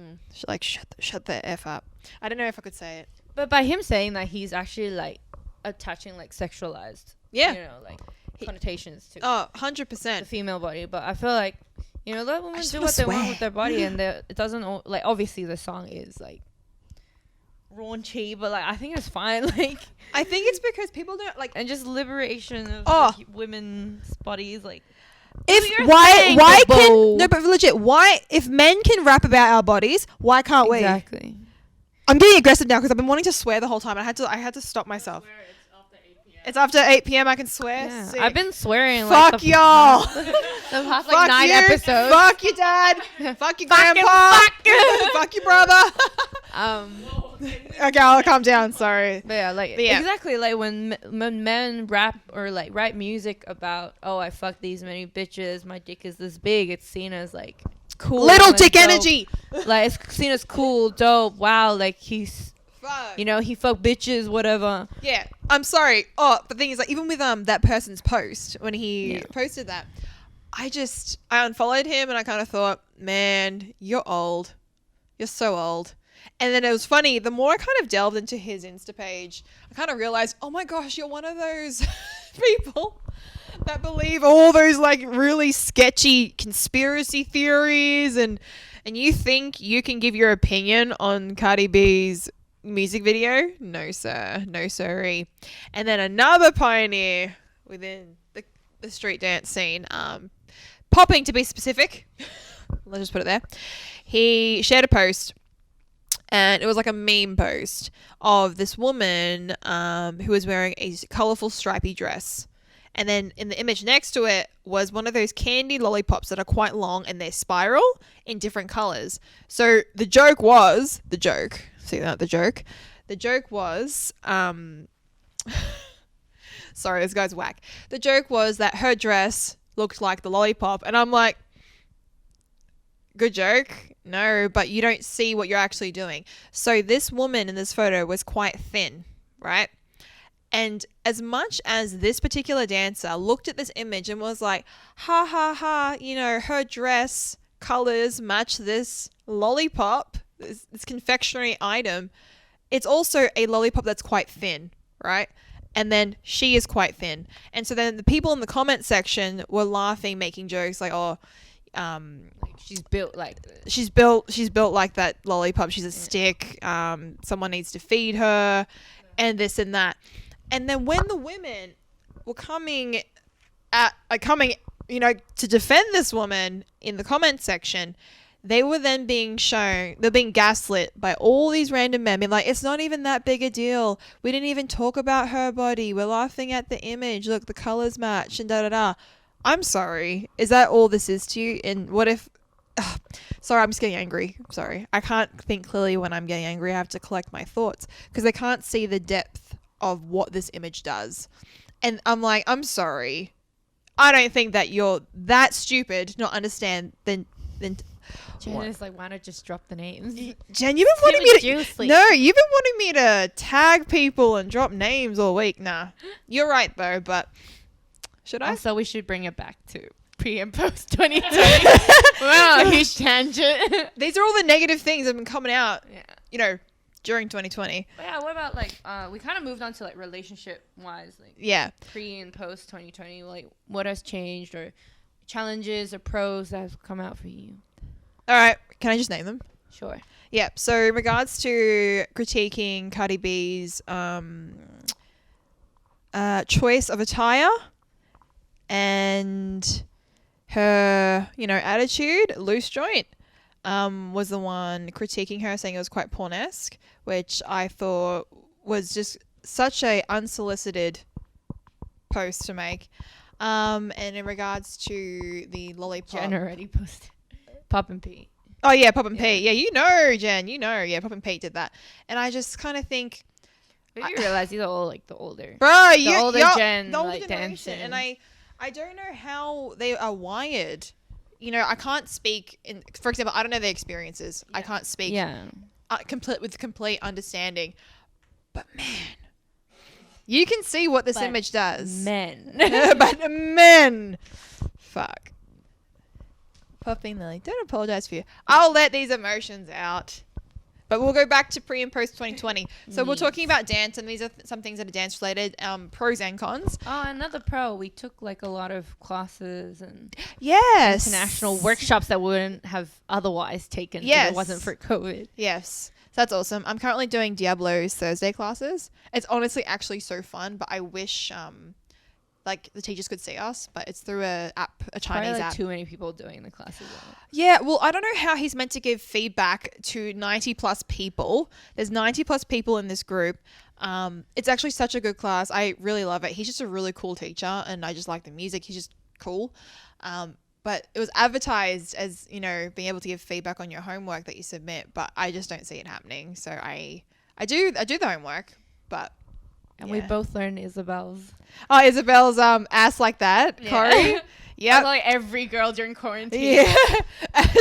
Speaker 2: I, shut the F up. I don't know if I could say it.
Speaker 1: But by him saying that, he's actually like attaching like sexualized,
Speaker 2: Yeah.
Speaker 1: like connotations to
Speaker 2: Oh,
Speaker 1: the
Speaker 2: 100%.
Speaker 1: female body. But I feel like, let women
Speaker 2: just
Speaker 1: do
Speaker 2: wanna
Speaker 1: what they want
Speaker 2: swear.
Speaker 1: with their body, and it doesn't like, obviously the song is like raunchy, but like I think it's fine. Like,
Speaker 2: I think it's because people don't like.
Speaker 1: and just liberation of like, women's bodies, like.
Speaker 2: If
Speaker 1: saying
Speaker 2: why
Speaker 1: the
Speaker 2: can
Speaker 1: bold-
Speaker 2: no, but legit, why if men can rap about our bodies, why can't we?
Speaker 1: Exactly.
Speaker 2: I'm getting aggressive now because I've been wanting to swear the whole time. And I had to stop myself.
Speaker 3: Swear it's after 8 p.m.
Speaker 2: It's after 8 p.m. I can swear.
Speaker 1: Yeah.
Speaker 2: Sick.
Speaker 1: I've been swearing.
Speaker 2: Fuck
Speaker 1: like,
Speaker 2: y'all.
Speaker 1: the past
Speaker 2: Fuck
Speaker 1: like 9
Speaker 2: you.
Speaker 1: episodes.
Speaker 2: Fuck your dad. Fuck your
Speaker 1: Fuck your
Speaker 2: grandpa. Fuck your brother. Okay, I'll calm down. Sorry.
Speaker 1: But yeah, like
Speaker 2: yeah.
Speaker 1: exactly like when men rap or like write music about, oh, I fuck these many bitches, my dick is this big, it's seen as like cool,
Speaker 2: Little
Speaker 1: and
Speaker 2: dick
Speaker 1: dope.
Speaker 2: energy.
Speaker 1: Like it's seen as cool, dope. Wow, like he's
Speaker 2: Fuck.
Speaker 1: he fuck bitches, whatever.
Speaker 2: Yeah, I'm sorry. Oh, the thing is, like, even with that person's post when he posted that, I unfollowed him and I kind of thought, man, you're old. You're so old. And then it was funny. The more I kind of delved into his Insta page, I kind of realized, oh my gosh, you're one of those people that believe all those like really sketchy conspiracy theories, and you think you can give your opinion on Cardi B's music video? No, sir. No, sirree. And then another pioneer within the street dance scene, Popping to be specific, let's just put it there. He shared a post, and it was like a meme post of this woman who was wearing a colourful stripy dress. And then in the image next to it was one of those candy lollipops that are quite long and they're spiral in different colours. So the joke was, see that, the joke was, sorry, this guy's whack. The joke was that her dress looked like the lollipop. And I'm like, good joke. No, but you don't see what you're actually doing. So this woman in this photo was quite thin, right? And as much as this particular dancer looked at this image and was like, ha ha ha, her dress colors match this lollipop, this confectionery item, it's also a lollipop that's quite thin, right? And then she is quite thin. And so then the people in the comment section were laughing, making jokes like, oh,
Speaker 1: Like she's built like
Speaker 2: she's built like that lollipop. She's a stick. Someone needs to feed her, and this and that. And then when the women were coming, to defend this woman in the comment section, they were then being shown, they're being gaslit by all these random men, being like, it's not even that big a deal. We didn't even talk about her body. We're laughing at the image. Look, the colors match and da-da-da. I'm sorry. Is that all this is to you? And what if... Sorry, I'm just getting angry. Sorry. I can't think clearly when I'm getting angry. I have to collect my thoughts because I can't see the depth of what this image does. And I'm like, I'm sorry. I don't think that you're that stupid to not understand then
Speaker 1: Jen is like, why not just drop the names?
Speaker 2: Jen, you've been wanting me to... No, you've been wanting me to tag people and drop names all week. Nah. You're right, though, but... Should I?
Speaker 1: Also, we should bring it back to pre and post 2020. Wow, huge tangent.
Speaker 2: These are all the negative things that have been coming out, during 2020.
Speaker 1: But yeah, what about, like, we kind of moved on to, like, relationship-wise. Like,
Speaker 2: yeah.
Speaker 1: Pre and post 2020, like, what has changed or challenges or pros that have come out for you?
Speaker 2: All right. Can I just name them?
Speaker 1: Sure.
Speaker 2: Yeah. So in regards to critiquing Cardi B's choice of attire and her, attitude, loose joint, was the one critiquing her, saying it was quite pornesque, which I thought was just such a unsolicited post to make. And in regards to the lollipop...
Speaker 1: Jen already posted. Pop and Pete.
Speaker 2: Oh, yeah, Pop and Pete. Yeah, Jen, Yeah, Pop and Pete did that. And I just kind of think...
Speaker 1: But you realize these are all, like, the older...
Speaker 2: Bro,
Speaker 1: the older Jen,
Speaker 2: the older
Speaker 1: like, dancing.
Speaker 2: And I don't know how they are wired. I can't speak... For example, I don't know their experiences. Yeah. I can't speak with complete understanding. But, man... You can see what this image does.
Speaker 1: Men.
Speaker 2: But men. Fuck. Puffing Lily. Don't apologize for you. I'll let these emotions out. But we'll go back to pre and post 2020. So we're talking about dance, and these are some things that are dance related, pros and cons.
Speaker 1: Oh, another pro. We took like a lot of classes and
Speaker 2: international
Speaker 1: workshops that we wouldn't have otherwise taken if it wasn't for COVID.
Speaker 2: Yes. That's awesome. I'm currently doing Diablo's Thursday classes. It's honestly actually so fun, but I wish the teachers could see us, but it's through a Chinese app.
Speaker 1: Too many people doing the classes.
Speaker 2: Yeah, well, I don't know how he's meant to give feedback to 90 plus people. There's 90 plus people in this group. It's actually such a good class. I really love it. He's just a really cool teacher, and I just like the music. He's just cool. But it was advertised as, being able to give feedback on your homework that you submit, but I just don't see it happening. So I do the homework, but
Speaker 1: and we both learned Isabel's.
Speaker 2: Oh, Isabel's ass like that, Corey. Yeah,
Speaker 1: like every girl during quarantine.
Speaker 2: Yeah,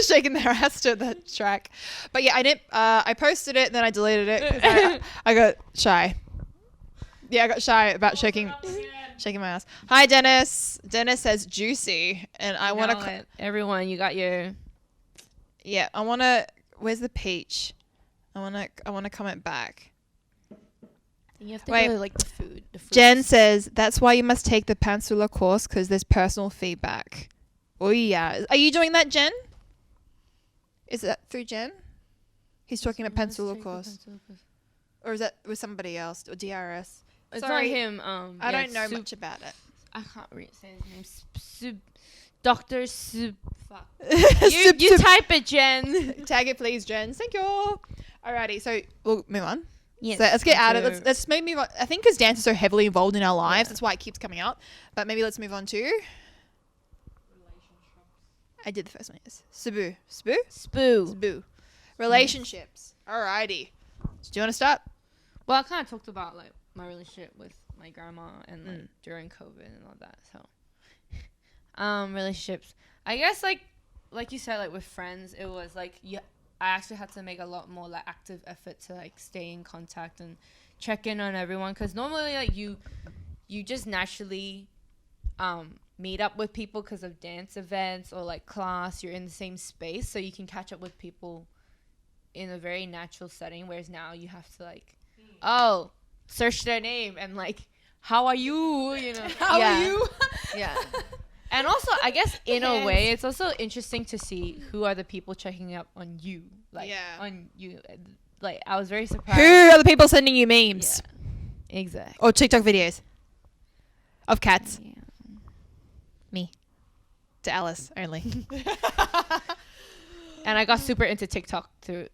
Speaker 2: shaking their ass to the track. But yeah, I didn't. I posted it, then I deleted it because I got shy. Yeah, I got shy about shaking my ass. Hi, Dennis. Dennis says juicy, and I want to.
Speaker 1: Everyone, you got your.
Speaker 2: Yeah, I want to. Where's the peach? I want to comment back.
Speaker 1: You have to really like the food.
Speaker 2: Jen says that's why you must take the Peninsula course because there's personal feedback. Oh yeah, are you doing that, Jen? Is that through Jen? He's talking about Peninsula course, or is that with somebody else or DRS?
Speaker 1: It's not him.
Speaker 2: I don't know much about it.
Speaker 1: I can't say his name. Dr. Sub. Fuck. You type it, Jen.
Speaker 2: Tag it, please, Jen. Thank you. Alrighty, so we'll move on.
Speaker 1: Yes,
Speaker 2: so let's get out of it. Let's maybe move on. I think because dance is so heavily involved in our lives, that's why it keeps coming up. But maybe let's move on to. I did the first one. Yes. Spoo. Relationships. Alrighty. So do you want to start?
Speaker 1: Well, I kind of talked about like my relationship with my grandma and like during COVID and all that. So, relationships. I guess like you said, like with friends, it was like I actually had to make a lot more like active effort to like stay in contact and check in on everyone, because normally like you just naturally meet up with people because of dance events or like class. You're in the same space, so you can catch up with people in a very natural setting, whereas now you have to like search their name and like how are you
Speaker 2: how are you
Speaker 1: yeah. And also, I guess in a way, it's also interesting to see who are the people checking up on you. On you. Like, I was very surprised.
Speaker 2: Who are the people sending you memes?
Speaker 1: Yeah. Exactly.
Speaker 2: Or TikTok videos of cats.
Speaker 1: Yeah.
Speaker 2: Me. To Alice only.
Speaker 1: And I got super into TikTok through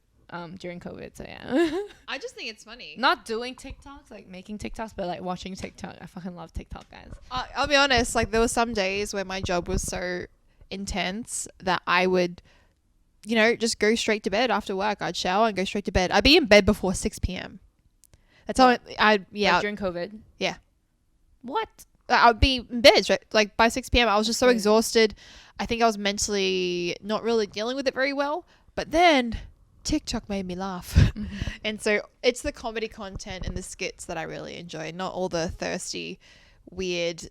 Speaker 1: during COVID. So yeah.
Speaker 2: I just think it's funny.
Speaker 1: Not doing TikToks, like making TikToks, but like watching TikTok. I fucking love TikTok, guys.
Speaker 2: I'll be honest, like there were some days where my job was so intense that I would, you know, just go straight to bed after work. I'd shower and go straight to bed. I'd be in bed before 6 p.m. That's all yeah.
Speaker 1: Like during COVID.
Speaker 2: Yeah.
Speaker 1: What?
Speaker 2: I'd be in bed straight, like by 6 p.m. I was just so
Speaker 1: Crazy.
Speaker 2: exhausted. I think I was mentally not really dealing with it very well. But then TikTok made me laugh.
Speaker 1: Mm-hmm.
Speaker 2: And so it's the comedy content and the skits that I really enjoy, not all the thirsty, weird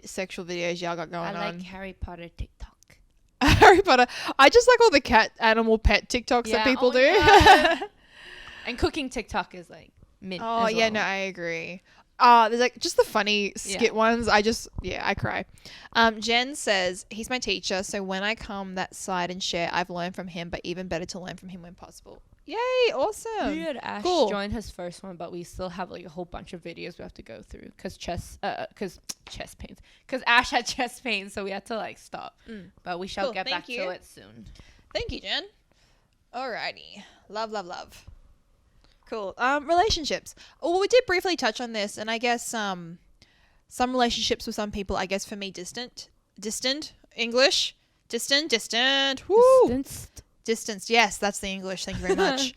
Speaker 2: sexual videos y'all got going
Speaker 1: I
Speaker 2: on.
Speaker 1: like Harry Potter TikTok.
Speaker 2: Harry Potter. I just like all the cat animal pet TikToks that people do.
Speaker 1: Yeah. And cooking TikTok is like mid.
Speaker 2: Oh
Speaker 1: as
Speaker 2: yeah,
Speaker 1: well.
Speaker 2: no, I agree. There's like just the funny skit ones. I cry. Jen says he's my teacher, so when I come that side and share, I've learned from him, but even better to learn from him when possible. Yay, awesome.
Speaker 1: We had Ash
Speaker 2: Cool.
Speaker 1: join his first one, but we still have like a whole bunch of videos we have to go through because chest pains. Because Ash had chest pains, so we had to like stop. But we shall
Speaker 2: Cool,
Speaker 1: get
Speaker 2: thank
Speaker 1: back
Speaker 2: you.
Speaker 1: to it soon.
Speaker 2: Thank you, Jen. Alrighty. Love. Cool. Relationships. Oh, well, we did briefly touch on this, and I guess some relationships with some people, I guess for me, distant, English, distant, woo, distance. Yes, that's the English. Thank you very much.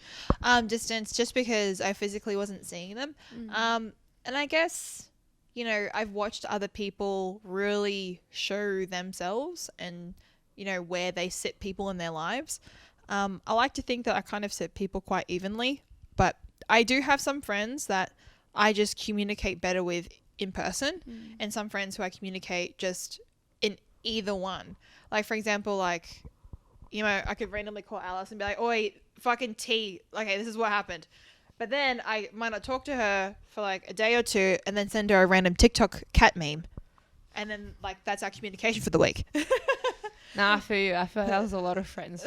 Speaker 2: Distance, just because I physically wasn't seeing them. And I guess, you know, I've watched other people really show themselves and, you know, where they sit people in their lives. I like to think that I kind of sit people quite evenly, but I do have some friends that I just communicate better with in person, and some friends who I communicate just in either one. Like, for example, like, you know, I could randomly call Alice and be like, oi, fucking T, okay, this is what happened. But then I might not talk to her for like a day or two and then send her a random TikTok cat meme. And then, like, that's our communication for the week.
Speaker 1: Nah, I feel you. I feel like that was a lot of friends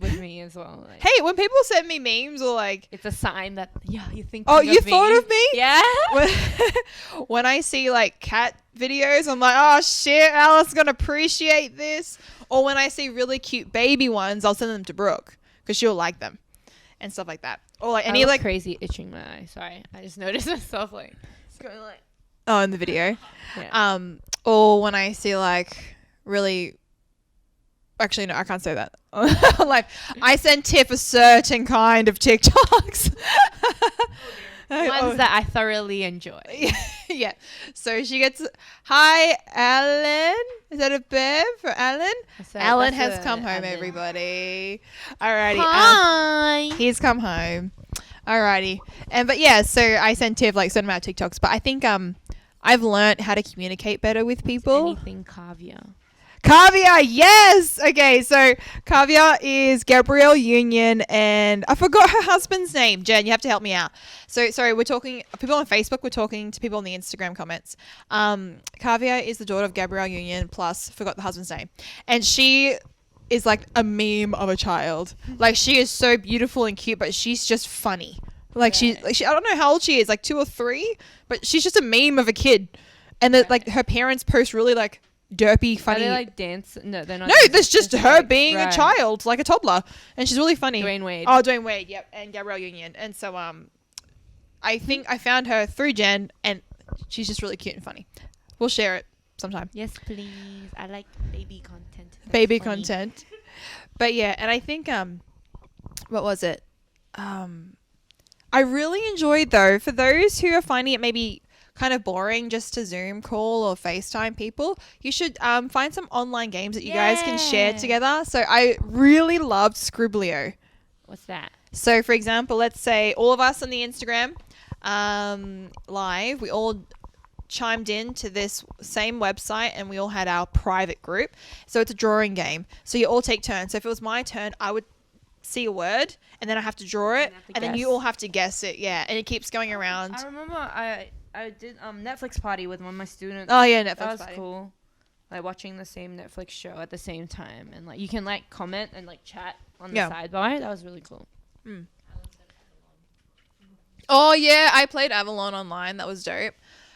Speaker 1: with me as well. Like,
Speaker 2: Hey, when people send me memes or like...
Speaker 1: it's a sign that, you think
Speaker 2: Oh, you thought of me?
Speaker 1: Yeah.
Speaker 2: When I see like cat videos, I'm like, oh shit, Alice is going to appreciate this. Or when I see really cute baby ones, I'll send them to Brooke because she'll like them and stuff like that. Or like any like...
Speaker 1: crazy itching my eye. Sorry. I just noticed myself like... It's going like...
Speaker 2: Oh, in the video.
Speaker 1: Yeah.
Speaker 2: Or when I see like really... Actually, no, I can't say that. Like, I send Tiff a certain kind of TikToks.
Speaker 1: Ones that I thoroughly enjoy.
Speaker 2: Yeah. So she gets, hi, Alan. Is that a bev for Alan? Alan has come home, everybody. Alrighty.
Speaker 1: Hi.
Speaker 2: He's come home. Alrighty. But yeah, so I send Tiff like certain amount of TikToks. But I think I've learned how to communicate better with people.
Speaker 1: Anything caviar.
Speaker 2: Caviar, yes. Okay, so Caviar is Gabrielle Union, and I forgot her husband's name. Jen, you have to help me out. So sorry, we're talking people on Facebook. We're talking to people in the Instagram comments. Caviar is the daughter of Gabrielle Union, plus forgot the husband's name, and she is like a meme of a child. Like, she is so beautiful and cute, but she's just funny. Like, she I don't know how old she is, like 2 or 3, but she's just a meme of a kid, and like her parents post really like derpy, funny.
Speaker 1: Are they like dance? No, they're not.
Speaker 2: No, that's just her
Speaker 1: like,
Speaker 2: being a child, like a toddler, and she's really funny.
Speaker 1: Dwayne Wade.
Speaker 2: Oh, Dwayne Wade, yep, and Gabrielle Union. And so I think I found her through Jen, and she's just really cute and funny. We'll share it sometime.
Speaker 1: Yes, please. I like baby content. That's
Speaker 2: Baby
Speaker 1: funny.
Speaker 2: content. But yeah, and I think what was it? I really enjoyed, though, for those who are finding it maybe kind of boring just to Zoom call or FaceTime people, you should find some online games that you guys can share together. So I really loved Scribblio.
Speaker 1: What's that?
Speaker 2: So for example, let's say all of us on the Instagram live, we all chimed in to this same website and we all had our private group. So it's a drawing game. So you all take turns. So if it was my turn, I would see a word and then I have to draw it and then you all have to guess it. Yeah. And it keeps going around.
Speaker 1: I remember I did Netflix party with one of my students.
Speaker 2: Oh yeah, Netflix
Speaker 1: that was
Speaker 2: party.
Speaker 1: cool. Like watching the same Netflix show at the same time, and like you can like comment and like chat on the sidebar. That was really cool.
Speaker 2: Oh yeah, I played Avalon online. That was dope,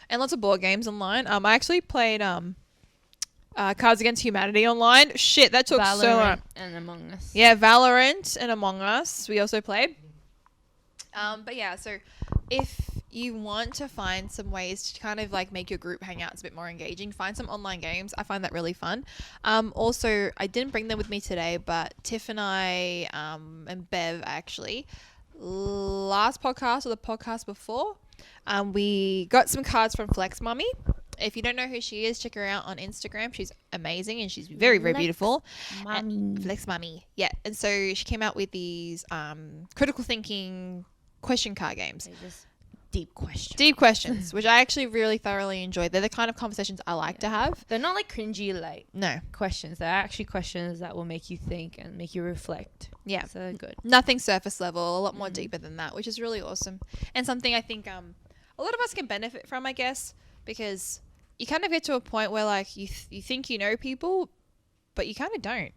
Speaker 2: and lots of board games online. I actually played Cards Against Humanity online. Shit, that took so long.
Speaker 1: Valorant and Among Us.
Speaker 2: Yeah, Valorant and Among Us. We also played. But yeah, so if you want to find some ways to kind of like make your group hangouts a bit more engaging, find some online games. I find that really fun. Also, I didn't bring them with me today, but Tiff and I and Bev actually, last podcast or the podcast before, we got some cards from Flex Mummy. If you don't know who she is, check her out on Instagram. She's amazing and she's very, very beautiful. Flex Mummy. Yeah. And so she came out with these critical thinking question card games.
Speaker 1: They're just deep questions.
Speaker 2: Deep questions, which I actually really thoroughly enjoy. They're the kind of conversations I like to have.
Speaker 1: They're not like cringy like
Speaker 2: No.
Speaker 1: questions. They're actually questions that will make you think and make you reflect.
Speaker 2: Yeah.
Speaker 1: So they're good.
Speaker 2: Nothing surface level, a lot more deeper than that, which is really awesome. And something I think a lot of us can benefit from, I guess, because you kind of get to a point where like you think you know people, but you kind of don't.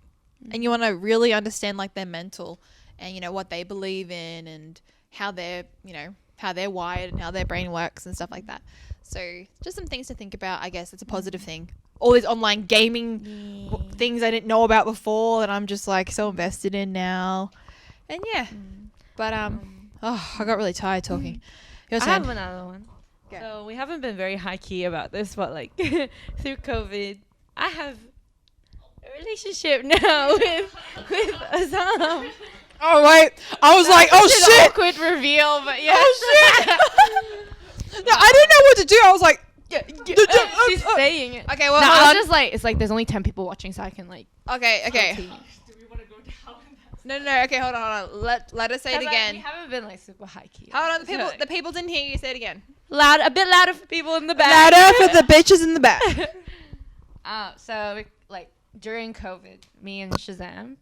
Speaker 2: And you want to really understand like their mental and, you know, what they believe in and how they're, you know, how they're wired and how their brain works and stuff like that. So just some things to think about. I guess it's a positive thing. All these online gaming things I didn't know about before that I'm just like so invested in now. And yeah, but I got really tired talking. Your
Speaker 1: I
Speaker 2: turn.
Speaker 1: have another one.
Speaker 2: Okay.
Speaker 1: So we haven't been very high key about this, but like through COVID, I have a relationship now with Azam.
Speaker 2: Oh wait, I was like, oh
Speaker 1: It's an
Speaker 2: shit!
Speaker 1: awkward reveal, but yeah.
Speaker 2: Oh shit! No, I didn't know what to do. I was like,
Speaker 1: She's saying it.
Speaker 2: okay, well,
Speaker 1: No,
Speaker 2: hold
Speaker 1: I
Speaker 2: on.
Speaker 1: was just like, it's like there's only 10 people watching, so I can like.
Speaker 2: Okay.
Speaker 3: Do we want to go down?
Speaker 2: No. Okay, hold on. Let us say it
Speaker 1: We
Speaker 2: again.
Speaker 1: haven't been like super high key.
Speaker 2: Hold on,
Speaker 1: So,
Speaker 2: the people didn't hear you. Say it again.
Speaker 1: a bit louder for people in the back.
Speaker 2: Louder for the bitches in the back.
Speaker 1: So like during COVID, me and Shazam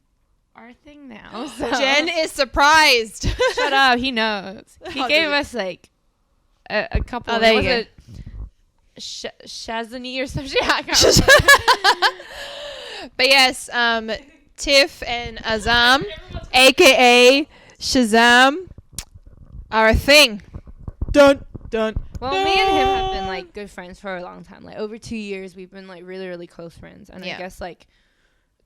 Speaker 1: are a thing now. So.
Speaker 2: Jen is surprised.
Speaker 1: Shut up, he knows. He
Speaker 2: Oh,
Speaker 1: gave
Speaker 2: dude.
Speaker 1: us like a couple.
Speaker 2: Oh, there you
Speaker 1: was
Speaker 2: go.
Speaker 1: it Shazani or some shit? I can't remember.
Speaker 2: But yes, Tiff and Azam, aka Shazam, are a thing. Dun.
Speaker 1: Well, me and him have been like good friends for a long time. Like over 2 years, we've been like really, really close friends. And
Speaker 2: Yeah.
Speaker 1: I guess like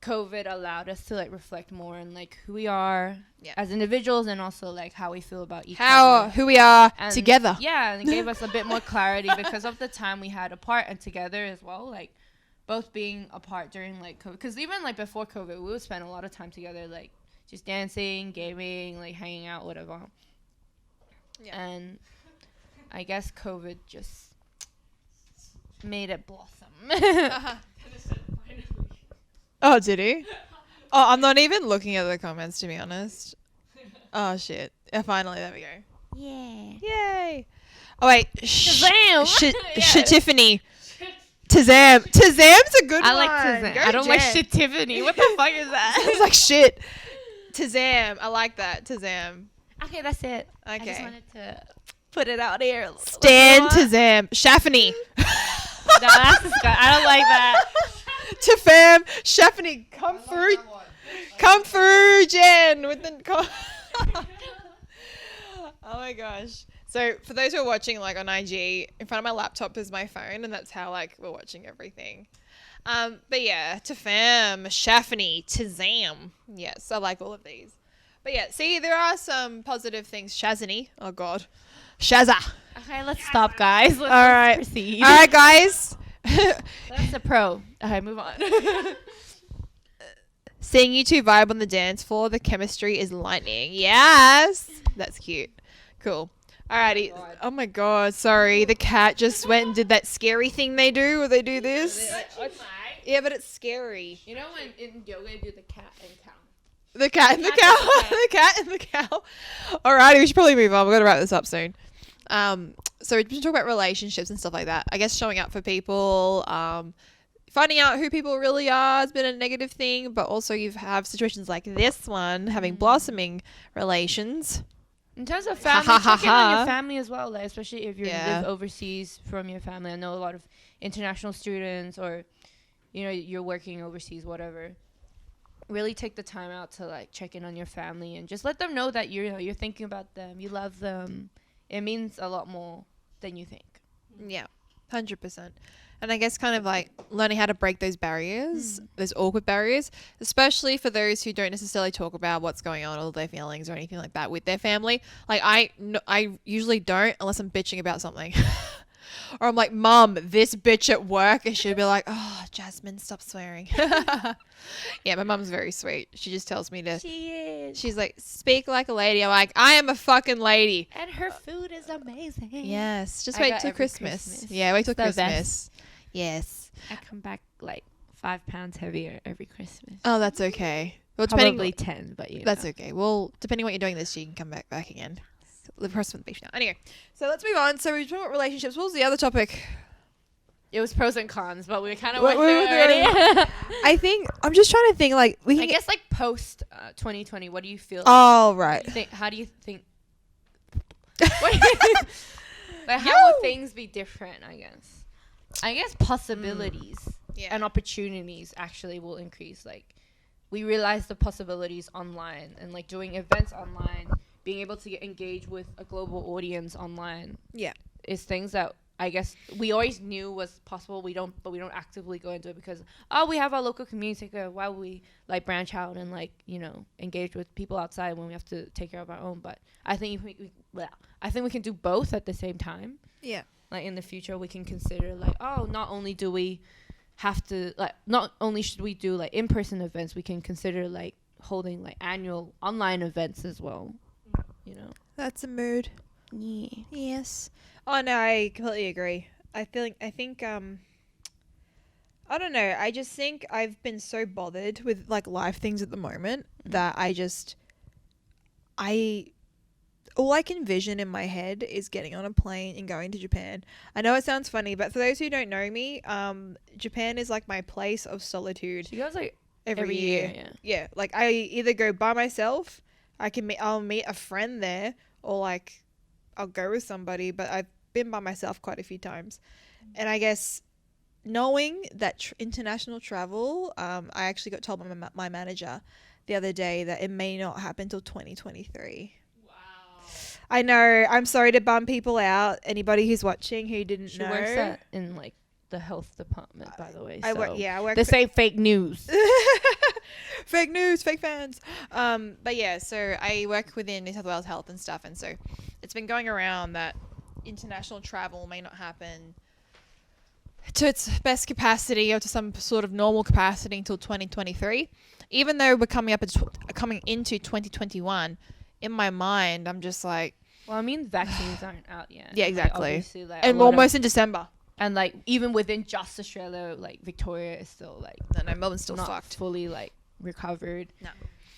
Speaker 1: COVID allowed us to like reflect more on like who we are as individuals and also like how we feel about each other.
Speaker 2: Who we are
Speaker 1: And
Speaker 2: together.
Speaker 1: Yeah, and it gave us a bit more clarity because of the time we had apart and together as well. Like both being apart during like COVID. Because even like before COVID, we would spend a lot of time together, like just dancing, gaming, like hanging out, whatever.
Speaker 2: Yeah.
Speaker 1: And I guess COVID just made it blossom.
Speaker 2: Oh, did he? Oh, I'm not even looking at the comments, to be honest. Oh, shit. Yeah, finally, there we go.
Speaker 1: Yeah.
Speaker 2: Yay. Oh, wait.
Speaker 1: Shazam! Yeah.
Speaker 2: Tiffany. Tazam. Tazam's a good
Speaker 1: I
Speaker 2: one.
Speaker 1: like Shazam.
Speaker 2: Go
Speaker 1: I don't like
Speaker 2: Jen.
Speaker 1: shit Tiffany. What the fuck is that?
Speaker 2: It's like shit. Tazam. I like that. Tazam.
Speaker 1: Okay, that's it. I just
Speaker 2: Okay.
Speaker 1: wanted to put it out here.
Speaker 2: Stan
Speaker 1: What's
Speaker 2: Tazam. Shaffany.
Speaker 1: No, that's disgusting. I don't like that.
Speaker 2: Tafam. Shaffany. Come through. Come through, Jen. With the. Oh my gosh. So for those who are watching like on IG, in front of my laptop is my phone, and that's how like we're watching everything. But yeah, Tafam, Shaffany, Tazam. Yes, I like all of these. But yeah, see, there are some positive things. Shazany. Oh god. Shazza.
Speaker 1: Okay, let's stop, guys. Let's
Speaker 2: All right.
Speaker 1: proceed.
Speaker 2: All right, guys.
Speaker 1: That's a pro. Okay, move on.
Speaker 2: Seeing you two vibe on the dance floor, the chemistry is lightning. Yes. That's cute. Cool. Alrighty. Oh my god, sorry. The cat just went and did that scary thing they do where they do this. Yeah, but it's scary.
Speaker 1: You know when in yoga you do the cat and cow?
Speaker 2: The cat and the cow. The cat and the cow. Alrighty, we should probably move on. We're going to wrap this up soon. So we've been talking about relationships and stuff like that. I guess showing up for people, finding out who people really are has been a negative thing, but also you have situations like this one, having blossoming relations.
Speaker 1: In terms of family, check in on your family as well, like, especially if you live overseas from your family. I know a lot of international students or, you know, you're working overseas, whatever. Really take the time out to like check in on your family and just let them know that you're thinking about them, you love them, it means a lot more than you think.
Speaker 2: Yeah, 100%. And I guess kind of like learning how to break those barriers, those awkward barriers, especially for those who don't necessarily talk about what's going on, all their feelings or anything like that with their family. Like I usually don't unless I'm bitching about something. Or I'm like, Mum, this bitch at work. And she'll be like, oh, Jasmine, stop swearing. Yeah, my mum's very sweet. She just tells me to.
Speaker 1: She is.
Speaker 2: She's like, speak like a lady. I'm like, I am a fucking lady.
Speaker 1: And her food is amazing.
Speaker 2: Yes. Just
Speaker 1: I
Speaker 2: wait
Speaker 1: got
Speaker 2: till
Speaker 1: every
Speaker 2: Christmas. Yeah, wait till
Speaker 1: It's the
Speaker 2: Christmas. Yes.
Speaker 1: I come back like 5 pounds heavier every Christmas.
Speaker 2: Oh, that's okay. Well,
Speaker 1: Probably 10, but
Speaker 2: that's okay. Well, depending what you're doing this year, you can come back again. Live across from the beach now. Anyway, so let's move on. So we talked about relationships. What was the other topic?
Speaker 1: It was pros and cons, but we kind of
Speaker 2: What-
Speaker 1: went through
Speaker 2: what-
Speaker 1: it already.
Speaker 2: I think I'm just trying to think. Like we can.
Speaker 1: I guess like post 2020, what do you feel?
Speaker 2: Oh right.
Speaker 1: How do you think? What do you, like how will things be different? I guess possibilities
Speaker 2: Yeah.
Speaker 1: and opportunities actually will increase. Like we realize the possibilities online and like doing events online, being able to engage with a global audience online.
Speaker 2: Yeah.
Speaker 1: Is things that I guess we always knew was possible. We don't actively go into it because we have our local community. Why would we like branch out and like engage with people outside when we have to take care of our own? But I think I think we can do both at the same time.
Speaker 2: Yeah.
Speaker 1: Like in the future, we can consider like not only do we have to not only should we do like in-person events, we can consider like holding like annual online events as well.
Speaker 2: That's a mood.
Speaker 1: Yeah.
Speaker 2: Yes. Oh no, I completely agree. I think I don't know. I just think I've been so bothered with like life things at the moment that all I can envision in my head is getting on a plane and going to Japan. I know it sounds funny, but for those who don't know me, Japan is like my place of solitude.
Speaker 1: She goes like
Speaker 2: every year.
Speaker 1: Yeah.
Speaker 2: Yeah, like I either go by myself, I'll meet a friend there, or like I'll go with somebody, but I've been by myself quite a few times. And I guess knowing that international travel, I actually got told by my manager the other day that it may not happen till 2023.
Speaker 3: Wow.
Speaker 2: I know. I'm sorry to bum people out. Anybody who's watching who didn't
Speaker 1: She
Speaker 2: know.
Speaker 1: works in like the health department, by the way.
Speaker 2: I
Speaker 1: So
Speaker 2: work
Speaker 1: this ain't fake news.
Speaker 2: fake news, fake fans. But yeah, so I work within New South Wales Health and stuff, and so it's been going around that international travel may not happen to its best capacity or to some sort of normal capacity until 2023. Even though we're coming into 2021, in my mind, I'm just like,
Speaker 1: Well, I mean, vaccines aren't out yet.
Speaker 2: Yeah,
Speaker 1: Like,
Speaker 2: exactly.
Speaker 1: obviously, like,
Speaker 2: and
Speaker 1: a
Speaker 2: we're
Speaker 1: lot of-
Speaker 2: almost in December.
Speaker 1: and like even within just Australia, like Victoria is still like
Speaker 2: No, Melbourne's still
Speaker 1: not
Speaker 2: fucked.
Speaker 1: fully like recovered.
Speaker 2: No.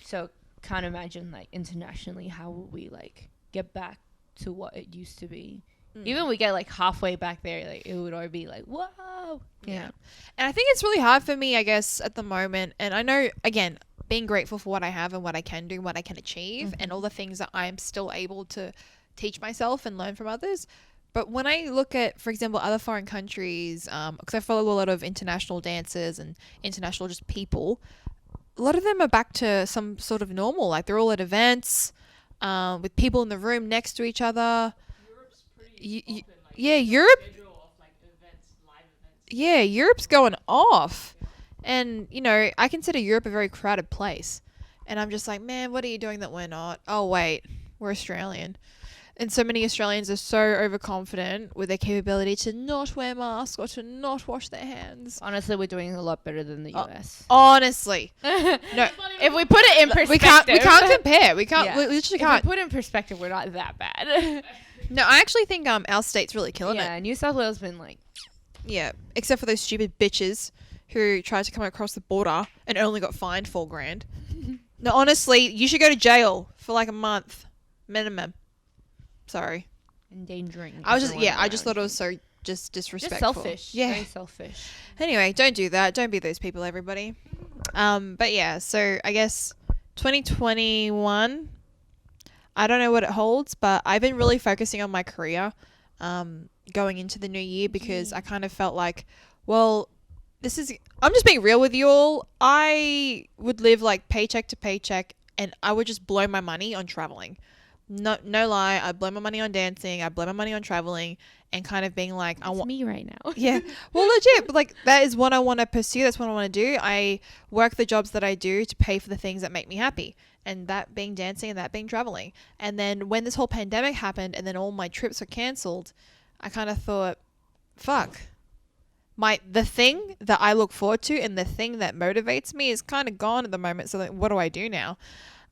Speaker 1: So can't imagine like internationally how will we like get back to what it used to be. Even we get like halfway back there, like it would already be like whoa.
Speaker 2: Yeah. And I think it's really hard for me, I guess, at the moment. And I know, again, being grateful for what I have and what I can do and what I can achieve and all the things that I'm still able to teach myself and learn from others. But when I look at, for example, other foreign countries, because I follow a lot of international dancers and international just people, a lot of them are back to some sort of normal. Like they're all at events with people in the room next to each other.
Speaker 3: Europe's pretty
Speaker 2: Y-
Speaker 3: open, like,
Speaker 2: yeah,
Speaker 3: there's a
Speaker 2: Europe-
Speaker 3: schedule of, like, events, live events.
Speaker 2: Yeah, Europe's going off. And, you know, I consider Europe a very crowded place. And I'm just like, man, what are you doing that we're not? Oh, wait, we're Australian. And so many Australians are so overconfident with their capability to not wear masks or to not wash their hands.
Speaker 1: Honestly, we're doing a lot better than the
Speaker 2: Oh,
Speaker 1: US.
Speaker 2: Honestly. No,
Speaker 1: If we put it in perspective,
Speaker 2: we can't compare. We can't.
Speaker 1: Yeah.
Speaker 2: We literally
Speaker 1: If
Speaker 2: can't.
Speaker 1: we put it in perspective, we're not that bad.
Speaker 2: No, I actually think our state's really killing it.
Speaker 1: Yeah, New South Wales been like
Speaker 2: Yeah, except for those stupid bitches who tried to come across the border and only got fined $4,000. No, honestly, you should go to jail for like a month minimum. Sorry,
Speaker 1: endangering.
Speaker 2: I just
Speaker 1: everyone
Speaker 2: I just
Speaker 1: around
Speaker 2: thought it
Speaker 1: you.
Speaker 2: was so just disrespectful.
Speaker 1: Just selfish.
Speaker 2: Yeah.
Speaker 1: Very selfish.
Speaker 2: Anyway, don't do that. Don't be those people, everybody. But yeah, so I guess 2021. I don't know what it holds, but I've been really focusing on my career going into the new year because I kind of felt like, well, I'm just being real with you all. I would live like paycheck to paycheck and I would just blow my money on traveling. no lie, I blow my money on dancing, I blow my money on traveling, and kind of being like, I
Speaker 1: It's
Speaker 2: want
Speaker 1: me right now.
Speaker 2: yeah, well, legit, but like that is what I want to pursue. That's what I want to do. I work the jobs that I do to pay for the things that make me happy, and that being dancing and that being traveling. And then when this whole pandemic happened, and then all my trips were cancelled, I kind of thought, fuck. The thing that I look forward to and the thing that motivates me is kind of gone at the moment. So like, what do I do now?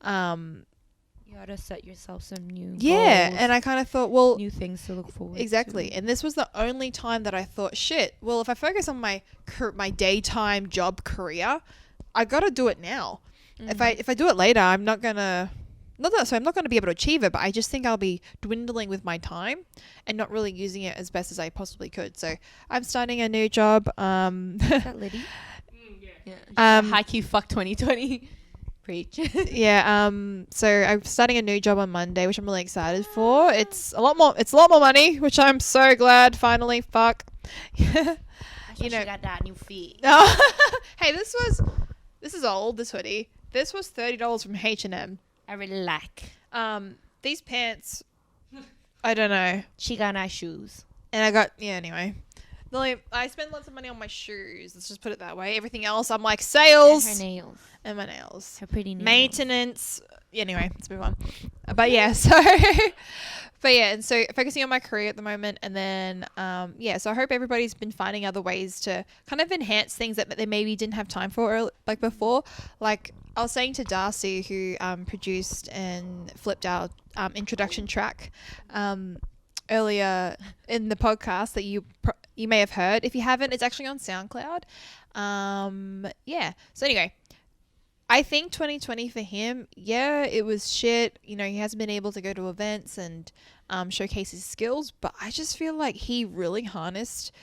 Speaker 1: You gotta set yourself some new
Speaker 2: Yeah,
Speaker 1: goals,
Speaker 2: and I kind of thought, well,
Speaker 1: new things to look forward
Speaker 2: exactly.
Speaker 1: to.
Speaker 2: And this was the only time that I thought, shit, well, if I focus on my daytime job career, I got to do it now. If I do it later, I'm not going to I'm not going to be able to achieve it, but I just think I'll be dwindling with my time and not really using it as best as I possibly could. So I'm starting a new job.
Speaker 1: Is that Liddy?
Speaker 3: Yeah.
Speaker 1: Yeah. High Q fuck 2020. Preach.
Speaker 2: Yeah. So I'm starting a new job on Monday, which I'm really excited for. It's a lot more money, which I'm so glad. Finally, fuck.
Speaker 1: You
Speaker 2: You know-
Speaker 1: know, got that new feet.
Speaker 2: Hey, this is old. This hoodie. This was $30 from H&M.
Speaker 1: I really like.
Speaker 2: These pants, I don't know.
Speaker 1: She got nice shoes.
Speaker 2: And I got anyway. I spend lots of money on my shoes. Let's just put it that way. Everything else, I'm like
Speaker 1: And
Speaker 2: sales
Speaker 1: her nails.
Speaker 2: and my nails.
Speaker 1: Her pretty nails.
Speaker 2: Maintenance. Anyway, let's move on. But yeah, so and so focusing on my career at the moment, and then so I hope everybody's been finding other ways to kind of enhance things that they maybe didn't have time for like before. Like I was saying to Darcy, who produced and flipped our introduction track earlier in the podcast that you may have heard. If you haven't, it's actually on SoundCloud. So anyway, I think 2020 for him, it was shit. You know, he hasn't been able to go to events and showcase his skills, but I just feel like he really harnessed